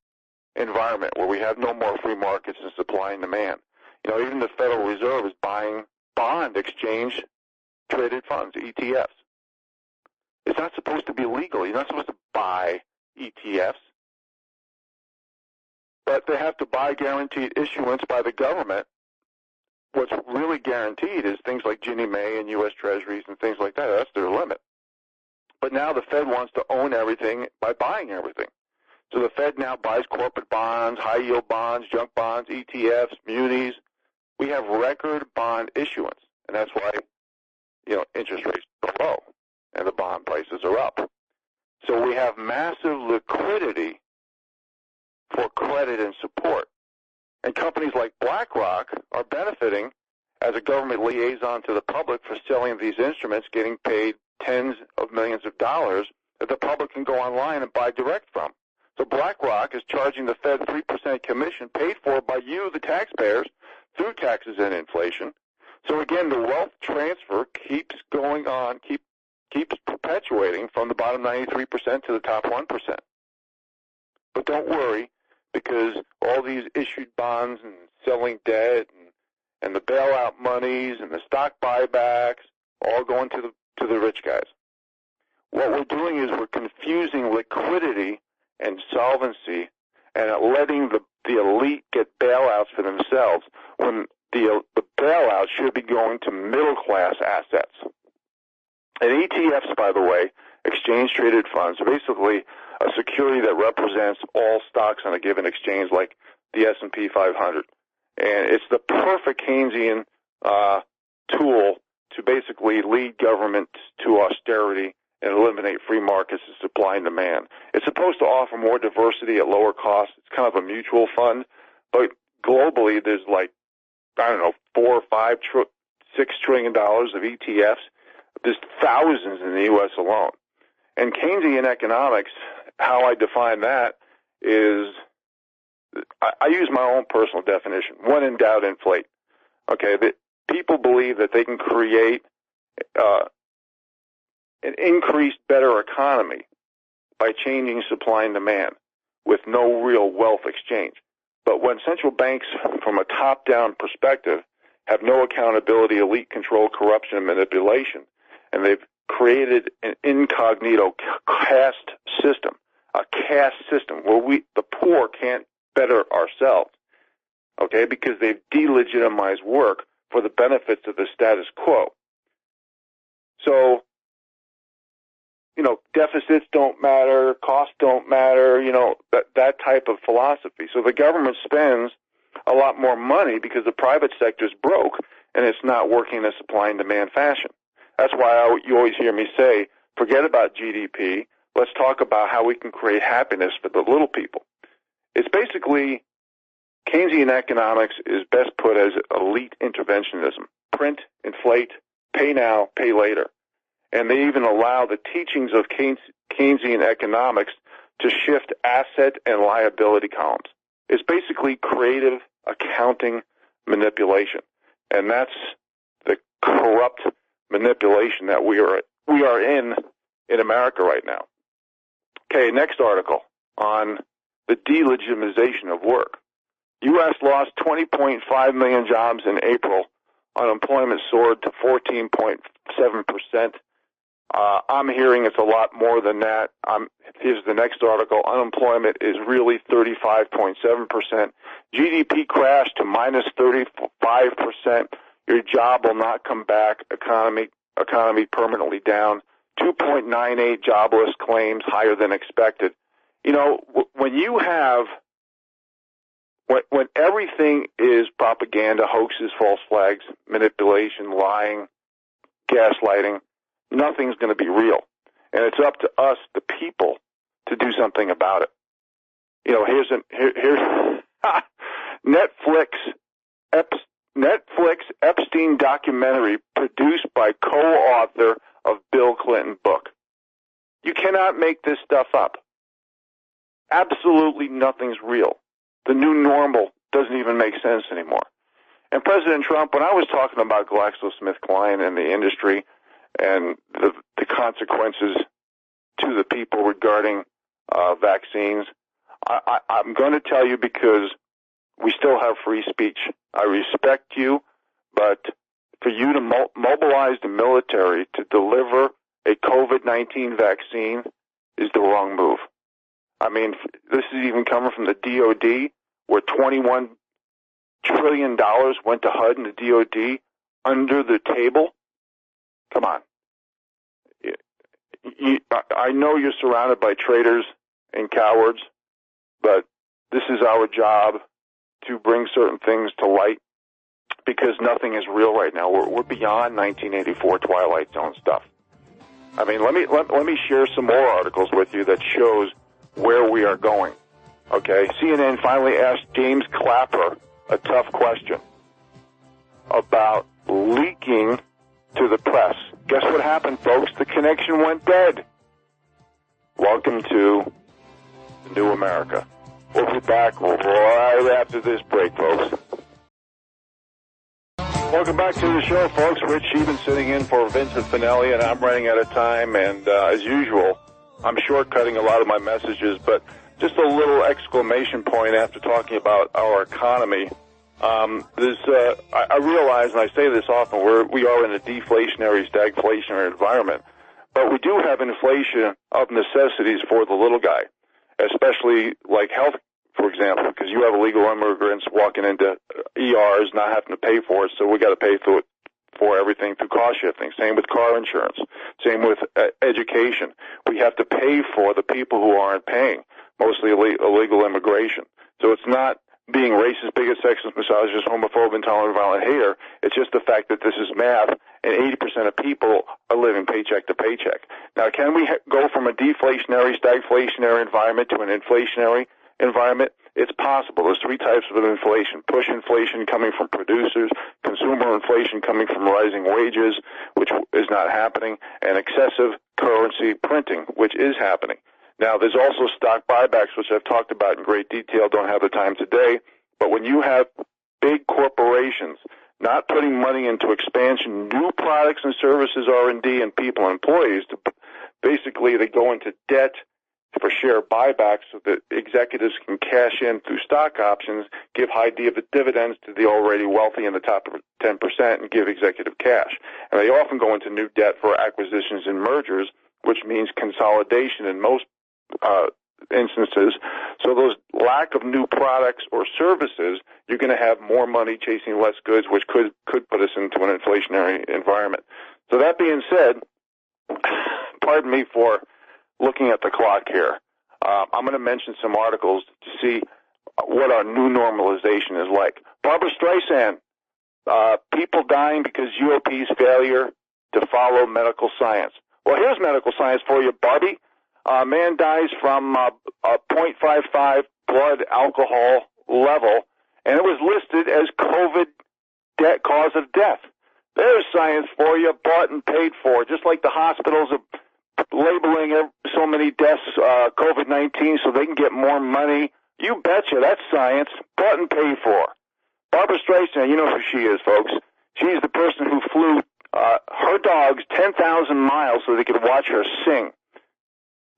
environment where we have no more free markets and supply and demand. You know, even the Federal Reserve is buying bond exchange traded funds, ETFs. It's not supposed to be legal. You're not supposed to buy ETFs. But they have to buy guaranteed issuance by the government. What's really guaranteed is things like Ginnie Mae and U.S. Treasuries and things like that. That's their limit. But now the Fed wants to own everything by buying everything. So the Fed now buys corporate bonds, high-yield bonds, junk bonds, ETFs, munis. We have record bond issuance, and that's why, you know, interest rates are low and the bond prices are up. So we have massive liquidity for credit and support. And companies like BlackRock are benefiting as a government liaison to the public for selling these instruments, getting paid tens of millions of dollars that the public can go online and buy direct from. So BlackRock is charging the Fed 3% commission paid for by you, the taxpayers, through taxes and inflation. So again, the wealth transfer keeps going on, keeps perpetuating from the bottom 93% to the top 1%. But don't worry, because all these issued bonds and selling debt and the bailout monies and the stock buybacks all going to the rich guys. What we're doing is we're confusing liquidity and solvency and letting the elite get bailouts for themselves when the bailout should be going to middle-class assets. And ETFs, by the way, exchange-traded funds, are basically a security that represents all stocks on a given exchange, like the S&P 500. And it's the perfect Keynesian tool to basically lead government to austerity and eliminate free markets and supply and demand. It's supposed to offer more diversity at lower cost. It's kind of a mutual fund, but globally there's like, I don't know, $4, $5, $6 trillion of ETFs. There's thousands in the U.S. alone. And Keynesian economics, how I define that is, I use my own personal definition. When in doubt, inflate. Okay, people believe that they can create an increased, better economy by changing supply and demand with no real wealth exchange. But when central banks, from a top-down perspective, have no accountability, elite control, corruption, and manipulation, and they've created an incognito caste system, a caste system where the poor can't better ourselves, okay, because they've delegitimized work for the benefits of the status quo. So, you know, deficits don't matter, costs don't matter, you know, that type of philosophy. So the government spends a lot more money because the private sector's broke and it's not working in a supply and demand fashion. That's why you always hear me say, forget about GDP. Let's talk about how we can create happiness for the little people. It's basically, Keynesian economics is best put as elite interventionism. Print, inflate, pay now, pay later. And they even allow the teachings of Keynesian economics to shift asset and liability columns. It's basically creative accounting manipulation. And that's the corrupt manipulation that we are in America right now. Okay, next article on the delegitimization of work. U.S. lost 20.5 million jobs in April. Unemployment soared to 14.7%. I'm hearing it's a lot more than that. Here's the next article. Unemployment is really 35.7%. GDP crashed to minus 35%. Your job will not come back. Economy permanently down. 2.98 jobless claims, higher than expected. You know, when you have, when everything is propaganda, hoaxes, false flags, manipulation, lying, gaslighting, nothing's going to be real. And it's up to us, the people, to do something about it. You know, here's Netflix Epstein documentary produced by co-author of Bill Clinton book. You cannot make this stuff up. Absolutely nothing's real. The new normal doesn't even make sense anymore. And President Trump, when I was talking about GlaxoSmithKline and the industry and the consequences to the people regarding vaccines. I'm going to tell you because we still have free speech. I respect you, but for you to mobilize the military to deliver a COVID-19 vaccine is the wrong move. I mean, this is even coming from the DOD, where $21 trillion went to HUD and the DOD under the table. Come on. I know you're surrounded by traitors and cowards, but this is our job to bring certain things to light because nothing is real right now. We're beyond 1984 Twilight Zone stuff. I mean, let me share some more articles with you that shows where we are going. Okay, CNN finally asked James Clapper a tough question about leaking to the press. Guess what happened, folks? The connection went dead. Welcome to the New America. We'll be back right after this break, folks. Welcome back to the show, folks. Rich Scheben sitting in for Vincent Finelli, and I'm running out of time. And as usual, I'm shortcutting a lot of my messages, but just a little exclamation point after talking about our economy. I realize, and I say this often, we are in a deflationary, stagflationary environment, but we do have inflation of necessities for the little guy, especially like health, for example, because you have illegal immigrants walking into ERs not having to pay for it, so we got to pay for everything through cost shifting. Same with car insurance. Same with education. We have to pay for the people who aren't paying, mostly illegal immigration. So it's not being racist, bigot, sexist, misogynist, homophobe, intolerant, violent hater. It's just the fact that this is math, and 80% of people are living paycheck to paycheck. Now, can we go from a deflationary, stagflationary environment to an inflationary environment? It's possible. There's three types of inflation. Push inflation coming from producers, consumer inflation coming from rising wages, which is not happening, and excessive currency printing, which is happening. Now, there's also stock buybacks, which I've talked about in great detail, don't have the time today. But when you have big corporations not putting money into expansion, new products and services, R&D, and people and employees, basically they go into debt for share buybacks so that executives can cash in through stock options, give high dividends to the already wealthy in the top 10%, and give executive cash. And they often go into new debt for acquisitions and mergers, which means consolidation in most instances. So those lack of new products or services, you're going to have more money chasing less goods, which could put us into an inflationary environment. So that being said, pardon me for looking at the clock here. I'm going to mention some articles to see what our new normalization is like. Barbara Streisand, people dying because UOP's failure to follow medical science. Well, here's medical science for you, Barbie. A man dies from a 0.55 blood alcohol level, and it was listed as COVID cause of death. There's science for you, bought and paid for, just like the hospitals are labeling so many deaths COVID-19 so they can get more money. You betcha, that's science, bought and paid for. Barbara Streisand, you know who she is, folks. She's the person who flew her dogs 10,000 miles so they could watch her sing.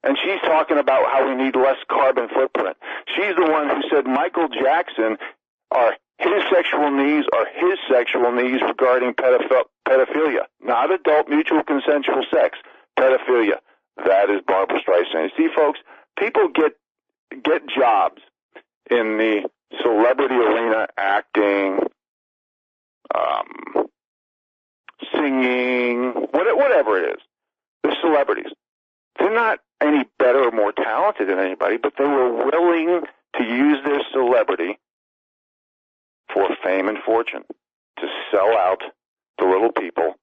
And she's talking about how we need less carbon footprint. She's the one who said Michael Jackson his sexual needs regarding pedophilia, not adult mutual consensual sex, pedophilia. That is Barbara Streisand. You see, folks, people get jobs in the celebrity arena, acting, singing, whatever it is. They're celebrities. They're not any better or more talented than anybody, but they were willing to use their celebrity for fame and fortune, to sell out the little people,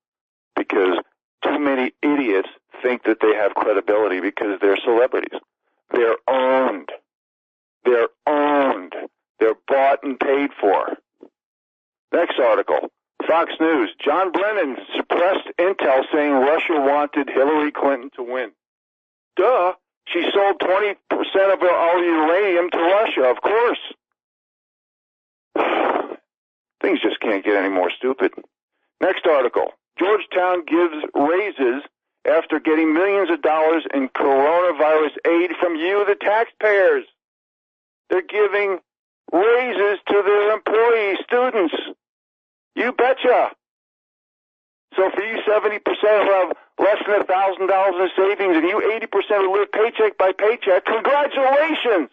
because too many idiots think that they have credibility because they're celebrities. They're owned. They're owned. They're bought and paid for. Next article. Fox News. John Brennan suppressed intel saying Russia wanted Hillary Clinton to win. Duh. She sold 20% of all uranium to Russia, of course. Things just can't get any more stupid. Next article. Georgetown gives raises after getting millions of dollars in coronavirus aid from you, the taxpayers. They're giving raises to their employees, students. You betcha. So for you 70% who have less than $1,000 in savings and you 80% who live paycheck by paycheck, congratulations.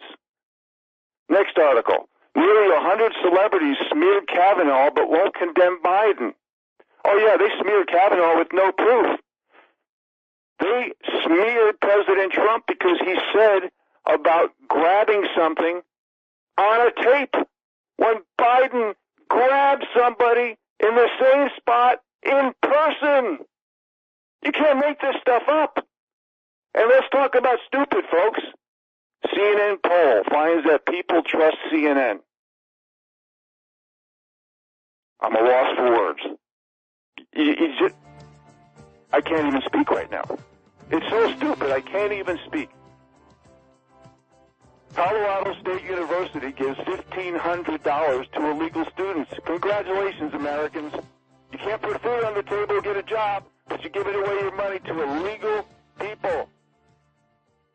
Next article. Nearly 100 celebrities smeared Kavanaugh but won't condemn Biden. Oh yeah, they smeared Kavanaugh with no proof. They smeared President Trump because he said about grabbing something on a tape when Biden grabbed somebody in the same spot in person. You can't make this stuff up. And let's talk about stupid, folks. CNN poll finds that people trust CNN. I'm a loss for words. I can't even speak right now. It's so stupid, I can't even speak. Colorado State University gives $1,500 to illegal students. Congratulations, Americans. You can't put food on the table, get a job, but you're giving away your money to illegal people.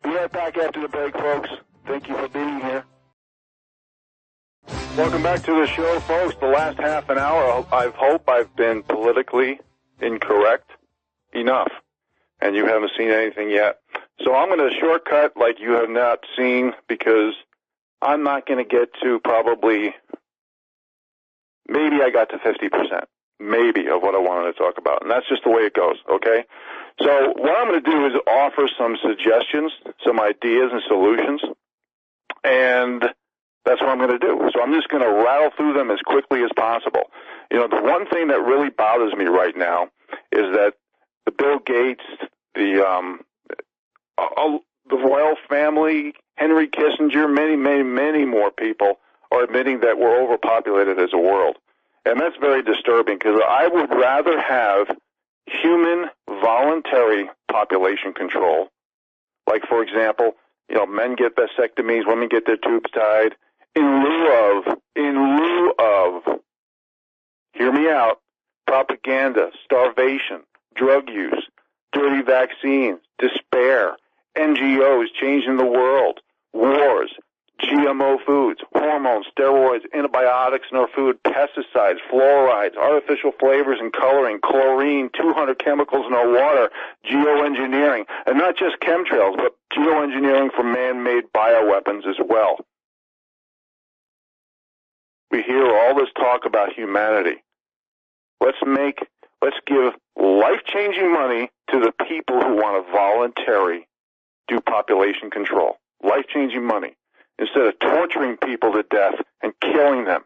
Be right back after the break, folks. Thank you for being here. Welcome back to the show, folks. The last half an hour, I hope I've been politically incorrect enough, and you haven't seen anything yet. So I'm going to shortcut like you have not seen, because I'm not going to get to probably, maybe I got to 50%, maybe, of what I wanted to talk about. And that's just the way it goes, okay? So what I'm going to do is offer some suggestions, some ideas and solutions, and that's what I'm going to do. So I'm just going to rattle through them as quickly as possible. You know, the one thing that really bothers me right now is that the Bill Gates, the royal family, Henry Kissinger, many more people are admitting that we're overpopulated as a world. And that's very disturbing, because I would rather have human voluntary population control. Like, for example, you know, men get vasectomies, women get their tubes tied, in lieu of, hear me out, propaganda, starvation, drug use, dirty vaccines, despair, NGOs changing the world, wars, GMO foods, hormones, steroids, antibiotics in our food, pesticides, fluorides, artificial flavors and coloring, chlorine, 200 chemicals in our water, geoengineering, and not just chemtrails, but geoengineering for man-made bioweapons as well. We hear all this talk about humanity. Let's give life-changing money to the people who want to voluntarily do population control. Life-changing money, instead of torturing people to death and killing them.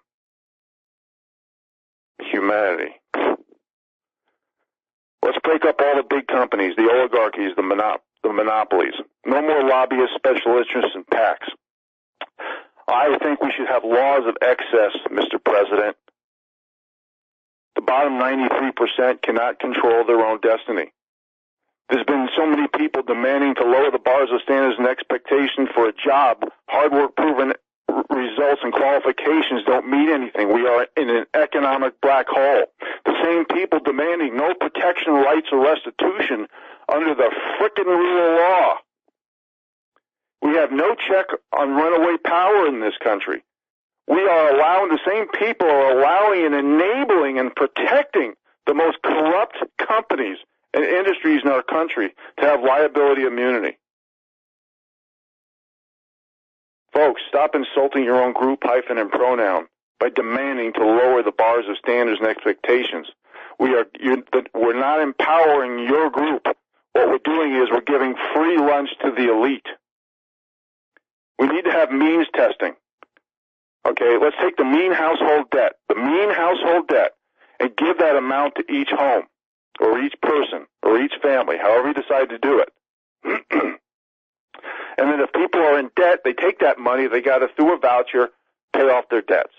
Humanity. Let's break up all the big companies, the oligarchies, the monopolies. No more lobbyists, special interests, and PACs. I think we should have laws of excess, Mr. President. The bottom 93% cannot control their own destiny. There's been so many people demanding to lower the bars of standards and expectation for a job. Hard work proven results and qualifications don't mean anything. We are in an economic black hole. The same people demanding no protection, rights, or restitution under the frickin' rule of law. We have no check on runaway power in this country. We are allowing, the same people are allowing and enabling and protecting the most corrupt companies and industries in our country to have liability immunity. Folks, stop insulting your own group, hyphen, and pronoun by demanding to lower the bars of standards and expectations. We're not empowering your group. What we're doing is we're giving free lunch to the elite. We need to have means testing. Okay, let's take the mean household debt, and give that amount to each home, or each person, or each family, however you decide to do it. And then if people are in debt, they take that money, they got to, through a voucher, pay off their debts.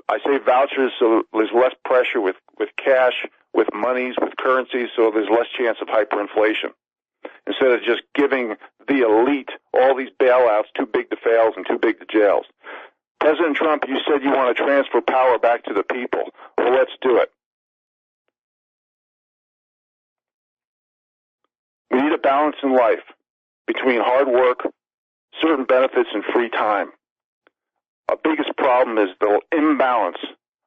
I say vouchers so there's less pressure with cash, with monies, with currencies, so there's less chance of hyperinflation. Instead of just giving the elite all these bailouts, too big to fails and too big to jails. President Trump, you said you want to transfer power back to the people. Well, let's do it. We need a balance in life between hard work, certain benefits and free time. Our biggest problem is the imbalance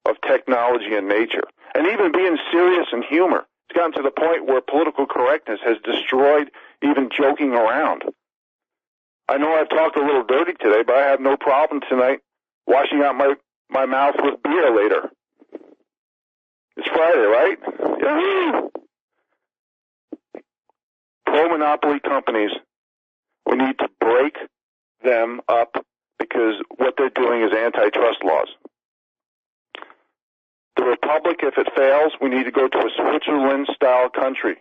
of technology and nature, and even being serious and humor. It's gotten to the point where political correctness has destroyed even joking around. I know I've talked a little dirty today, but I have no problem tonight washing out my mouth with beer later. It's Friday, right? Yahoo! Pro-monopoly companies, we need to break them up because what they're doing is antitrust laws. The Republic, if it fails, we need to go to a Switzerland-style country.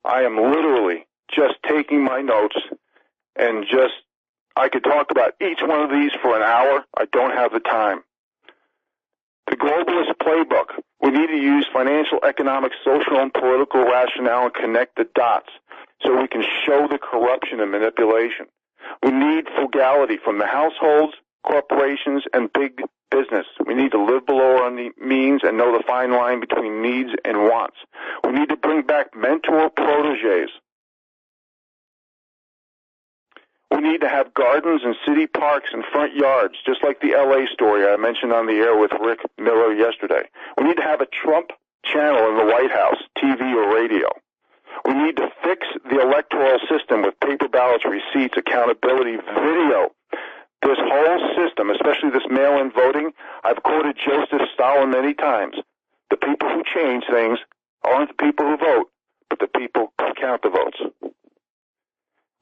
I am literally just taking my notes and I could talk about each one of these for an hour. I don't have the time. The globalist playbook. We need to use financial, economic, social, and political rationale and connect the dots so we can show the corruption and manipulation. We need frugality from the households, corporations, and big business. We need to live below our means and know the fine line between needs and wants. We need to bring back mentor proteges. We need to have gardens and city parks and front yards, just like the LA story I mentioned on the air with Rick Miller yesterday. We need to have a Trump channel in the White House, TV or radio. We need to fix the electoral system with paper ballots, receipts, accountability, video. This whole system, especially this mail-in voting, I've quoted Joseph Stalin many times. The people who change things aren't the people who vote, but the people who count the votes.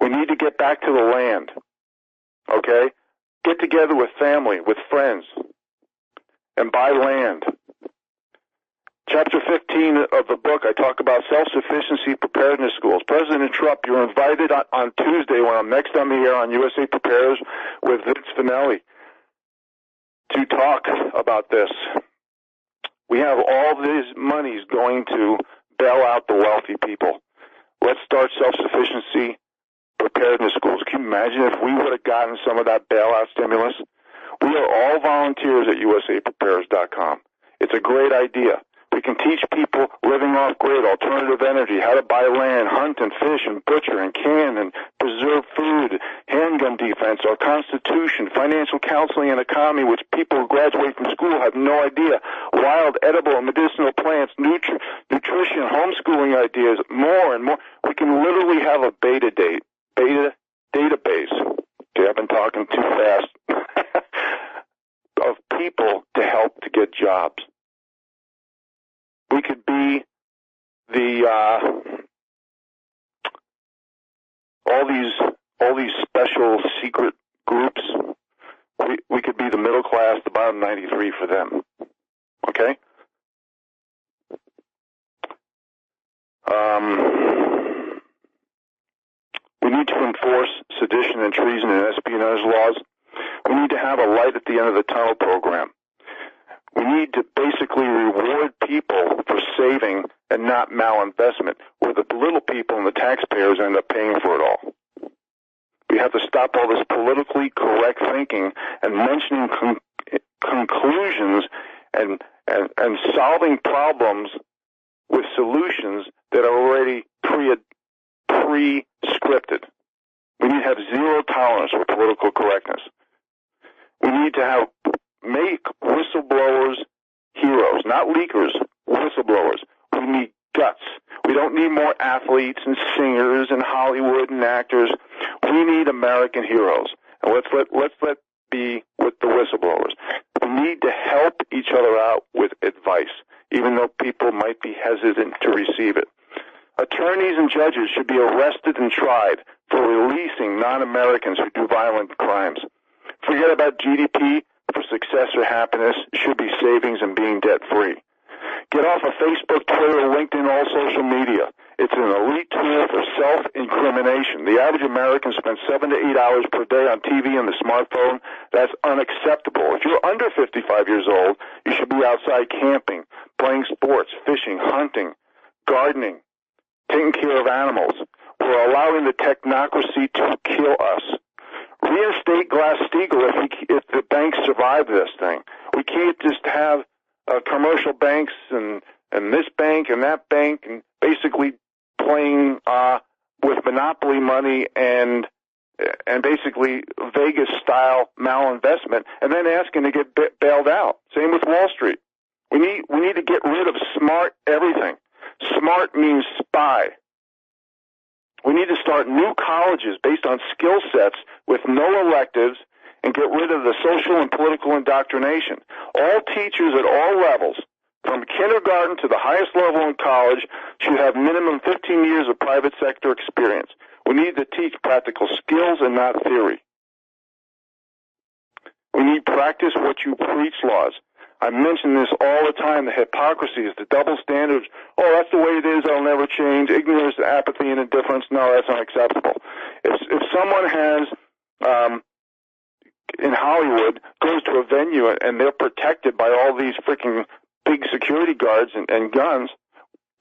We need to get back to the land, okay? Get together with family, with friends, and buy land. Chapter 15 of the book, I talk about self-sufficiency preparedness schools. President Trump, you're invited on Tuesday when I'm next on the air on USA Prepares with Vince Finelli to talk about this. We have all these monies going to bail out the wealthy people. Let's start self-sufficiency preparedness schools. Can you imagine if we would have gotten some of that bailout stimulus? We are all volunteers at usaprepares.com. It's a great idea. We can teach people living off-grid, alternative energy, how to buy land, hunt and fish and butcher and can and preserve food, handgun defense, our Constitution, financial counseling and economy, which people who graduate from school have no idea, wild, edible, and medicinal plants, nutrition, homeschooling ideas, more and more. We can literally have a beta database. Okay, I've been talking too fast. Of people to help to get jobs. We could be all these special secret groups. We could be the middle class, the bottom 93 for them. Okay? We need to enforce sedition and treason and espionage laws. We need to have a light at the end of the tunnel program. We need to basically reward people for saving and not malinvestment, where the little people and the taxpayers end up paying for it all. We have to stop all this politically correct thinking and mentioning conclusions and solving problems with solutions that are already pre-scripted. We need to have zero tolerance for political correctness. We need to make whistleblowers heroes, not leakers, whistleblowers. We need guts. We don't need more athletes and singers and Hollywood and actors. We need American heroes. And let's let be with the whistleblowers. We need to help each other out with advice, even though people might be hesitant to receive it. Attorneys and judges should be arrested and tried for releasing non-Americans who do violent crimes. Forget about GDP. For success or happiness should be savings and being debt-free. Get off of Facebook, Twitter, LinkedIn, all social media. It's an elite tool for self-incrimination. The average American spends 7 to 8 hours per day on TV and the smartphone. That's unacceptable. If you're under 55 years old, you should be outside camping, playing sports, fishing, hunting, gardening, taking care of animals. We're allowing the technocracy to kill us. Reinstate Glass-Steagall if the banks survive this thing. We can't just have commercial banks and this bank and that bank and basically playing with monopoly money and and basically Vegas-style malinvestment, and then asking to get bailed out. Same with Wall Street. We need to get rid of smart everything. Smart means spy. We need to start new colleges based on skill sets with no electives and get rid of the social and political indoctrination. All teachers at all levels, from kindergarten to the highest level in college, should have minimum 15 years of private sector experience. We need to teach practical skills and not theory. We need practice what you preach laws. I mention this all the time, the hypocrisies, the double standards. Oh, that's the way it is, I'll never change. Ignorance, apathy, and indifference. No, that's unacceptable. If someone has, in Hollywood, goes to a venue and they're protected by all these freaking big security guards and guns,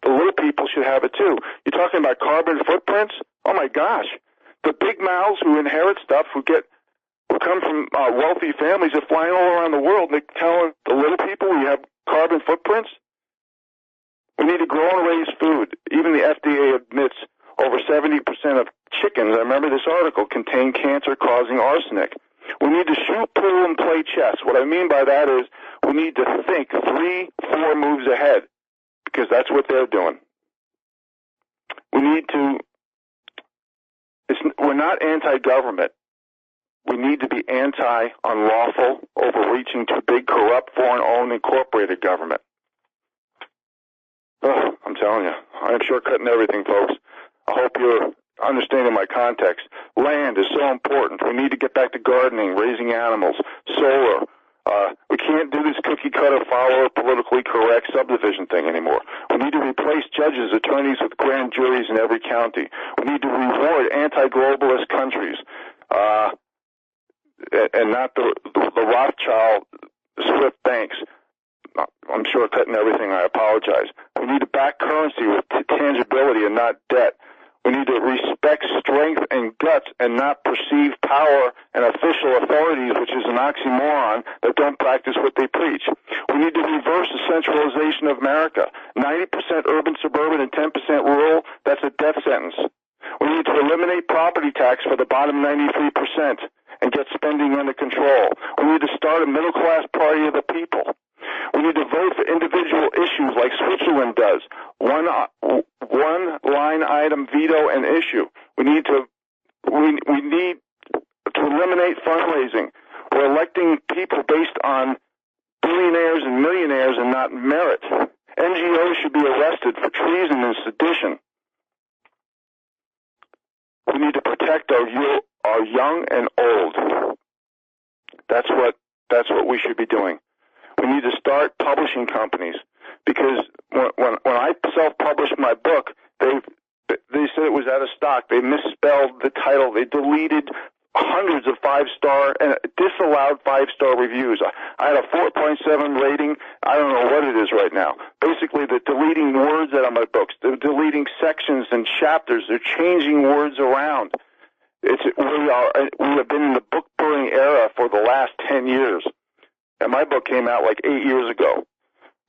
the little people should have it too. You're talking about carbon footprints? Oh my gosh. The big mouths who inherit stuff, who come from wealthy families, are flying all around the world, and they're telling the little people we have carbon footprints. We need to grow and raise food. Even the FDA admits over 70% of chickens, I remember this article, contain cancer-causing arsenic. We need to shoot pool and play chess. What I mean by that is we need to think 3-4 moves ahead, because that's what they're doing. We're not anti-government. We need to be anti-unlawful, overreaching, too big, corrupt, foreign-owned, incorporated government. Oh, I'm telling you, I'm shortcutting everything, folks. I hope you're understanding my context. Land is so important. We need to get back to gardening, raising animals, solar. We can't do this cookie-cutter, follower, politically correct subdivision thing anymore. We need to replace judges, attorneys with grand juries in every county. We need to reward anti-globalist countries. And not the Rothschild Swift banks. I'm shortcutting everything. I apologize. We need to back currency with tangibility and not debt. We need to respect strength and guts and not perceive power and official authorities, which is an oxymoron, that don't practice what they preach. We need to reverse the centralization of America. 90% urban, suburban, and 10% rural, that's a death sentence. We need to eliminate property tax for the bottom 93% and get spending under control. We need to start a middle-class party of the people. We need to vote for individual issues like Switzerland does. One line item veto an issue. We need to eliminate fundraising. We're electing people based on billionaires and millionaires and not merit. NGOs should be arrested for treason and sedition. We need to protect our young and old. That's what we should be doing. We need to start publishing companies, because when I self-published my book, they said it was out of stock. They misspelled the title. They deleted hundreds of 5-star and disallowed 5-star reviews. I had a 4.7 rating. I don't know what it is right now. Basically, they're deleting words out of my books. They're deleting sections and chapters. They're changing words around. We have been in the book burning era for the last 10 years. And my book came out like 8 years ago.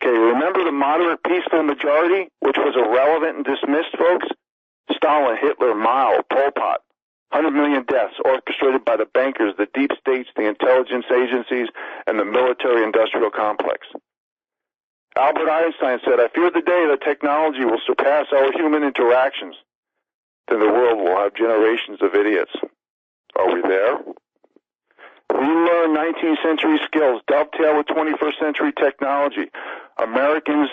Okay, remember the moderate peaceful majority, which was irrelevant and dismissed, folks? Stalin, Hitler, Mao, Pol Pot. 100 million deaths orchestrated by the bankers, the deep states, the intelligence agencies, and the military-industrial complex. Albert Einstein said, "I fear the day that technology will surpass our human interactions. Then the world will have generations of idiots." Are we there? Relearn 19th century skills, dovetail with 21st century technology. Americans,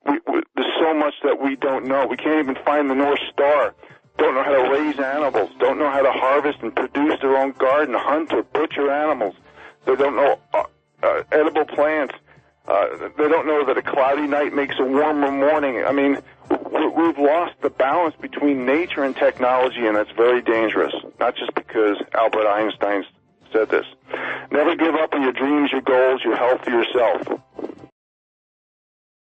there's so much that we don't know. We can't even find the North Star. Don't know how to raise animals. Don't know how to harvest and produce their own garden, hunt or butcher animals. They don't know edible plants. They don't know that a cloudy night makes a warmer morning. I mean, we've lost the balance between nature and technology, and that's very dangerous. Not just because Albert Einstein said this. Never give up on your dreams, your goals, your health, yourself.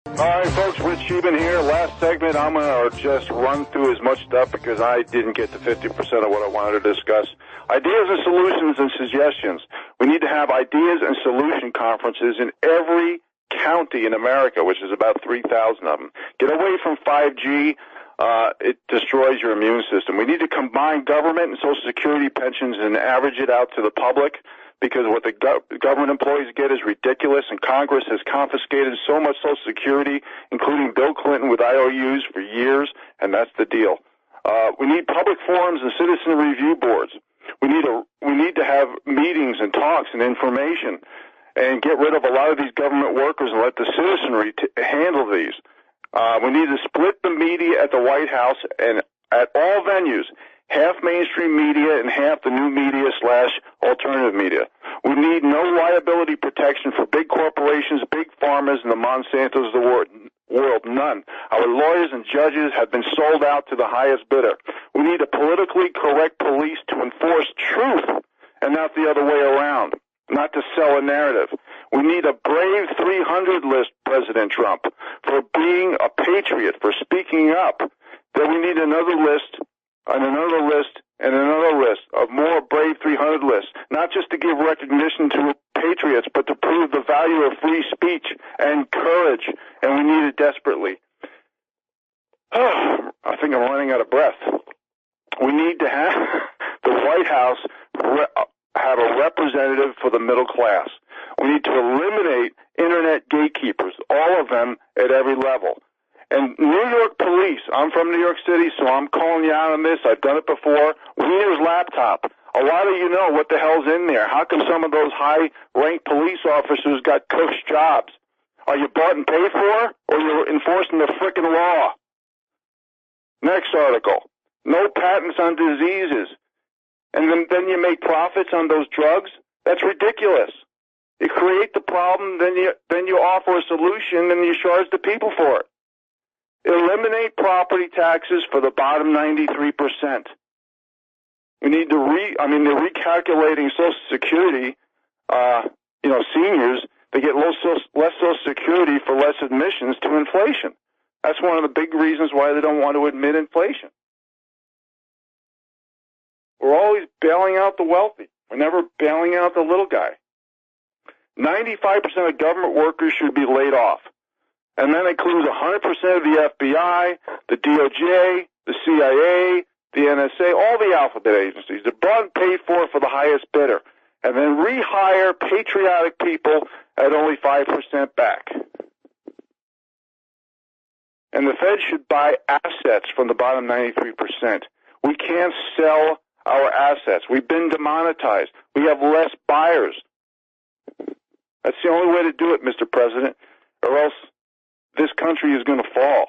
All right, folks, Rich Scheben here. Last segment, I'm going to just run through as much stuff because I didn't get to 50% of what I wanted to discuss. Ideas and solutions and suggestions. We need to have ideas and solution conferences in every county in America, which is about 3,000 of them. Get away from 5G. it destroys your immune system. We need to combine government and Social Security pensions and average it out to the public, because what the government employees get is ridiculous, and Congress has confiscated so much Social Security, including Bill Clinton with IOUs for years, and that's the deal. We need public forums and citizen review boards. We need to have meetings and talks and information, and get rid of a lot of these government workers and let the citizenry handle these. We need to split the media at the White House and at all venues, half mainstream media and half the new media / alternative media. We need no liability protection for big corporations, big pharmas, and the Monsantos of the world. None. Our lawyers and judges have been sold out to the highest bidder. We need a politically correct police to enforce truth and not the other way around, not to sell a narrative. We need a brave 300 list, President Trump, for being a patriot, for speaking up. Then we need another list, and another list, and another list of more brave 300 lists, not just to give recognition to patriots, but to prove the value of free speech and courage, and we need it desperately. I think I'm running out of breath. We need to have the White House have a representative for the middle class. We need to eliminate internet gatekeepers, all of them at every level. And New York police, I'm from New York City, so I'm calling you out on this. I've done it before. Wiener's laptop. A lot of you know what the hell's in there. How come some of those high-ranked police officers got cush jobs? Are you bought and paid for, or you're enforcing the frickin' law? Next article. No patents on diseases. And then you make profits on those drugs? That's ridiculous. You create the problem, then you offer a solution, and you charge the people for it. Eliminate property taxes for the bottom 93%. We need to they're recalculating Social Security. Seniors, they get less Social Security for less admissions to inflation. That's one of the big reasons why they don't want to admit inflation. We're always bailing out the wealthy. We're never bailing out the little guy. 95% of government workers should be laid off. And that includes 100% of the FBI, the DOJ, the CIA, the NSA, all the alphabet agencies. They're bought and paid for the highest bidder. And then rehire patriotic people at only 5% back. And the Fed should buy assets from the bottom 93%. We can't sell our assets. We've been demonetized. We have less buyers. That's the only way to do it, Mr. President, or else this country is going to fall.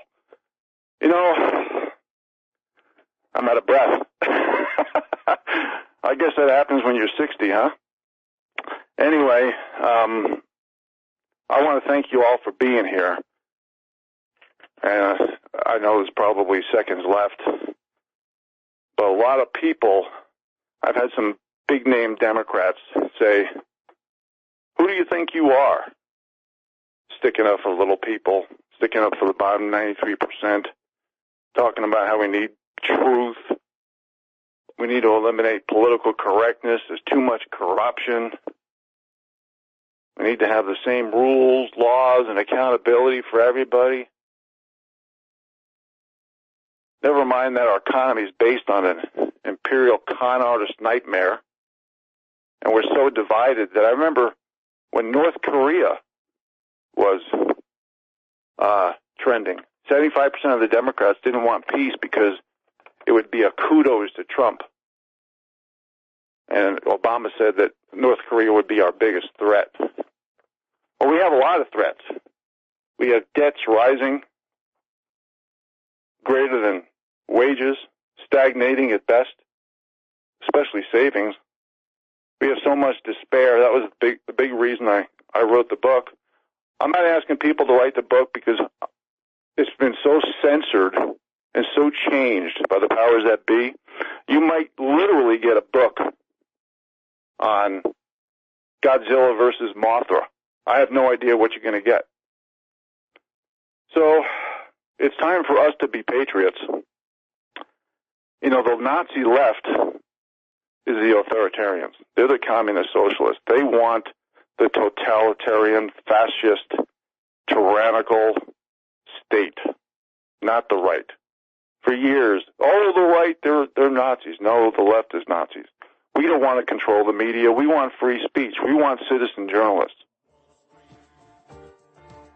I'm out of breath. I guess that happens when you're 60, huh? Anyway, I want to thank you all for being here. And I know there's probably seconds left, but a lot of people, I've had some big-name Democrats say, who do you think you are? Sticking up for little people, sticking up for the bottom 93%, talking about how we need truth. We need to eliminate political correctness. There's too much corruption. We need to have the same rules, laws, and accountability for everybody. Never mind that our economy is based on an imperial con artist nightmare. And we're so divided that I remember when North Korea was trending, 75% of the Democrats didn't want peace because it would be a kudos to Trump. And Obama said that North Korea would be our biggest threat. Well, we have a lot of threats. We have debts rising, greater than wages, stagnating at best, especially savings. We have so much despair. That was the big reason I wrote the book. I'm not asking people to write the book because it's been so censored and so changed by the powers that be. You might literally get a book on Godzilla versus Mothra. I have no idea what you're going to get. So it's time for us to be patriots. The Nazi left is the authoritarians. They're the communist socialists. They want the totalitarian, fascist, tyrannical state, not the right. for years, oh, the right, they're Nazis. No, the left is Nazis. We don't want to control the media. We want free speech. We want citizen journalists.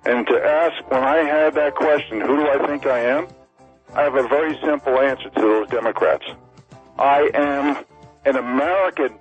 And to ask, when I had that question, who do I think I am? I have a very simple answer to those Democrats. I am an American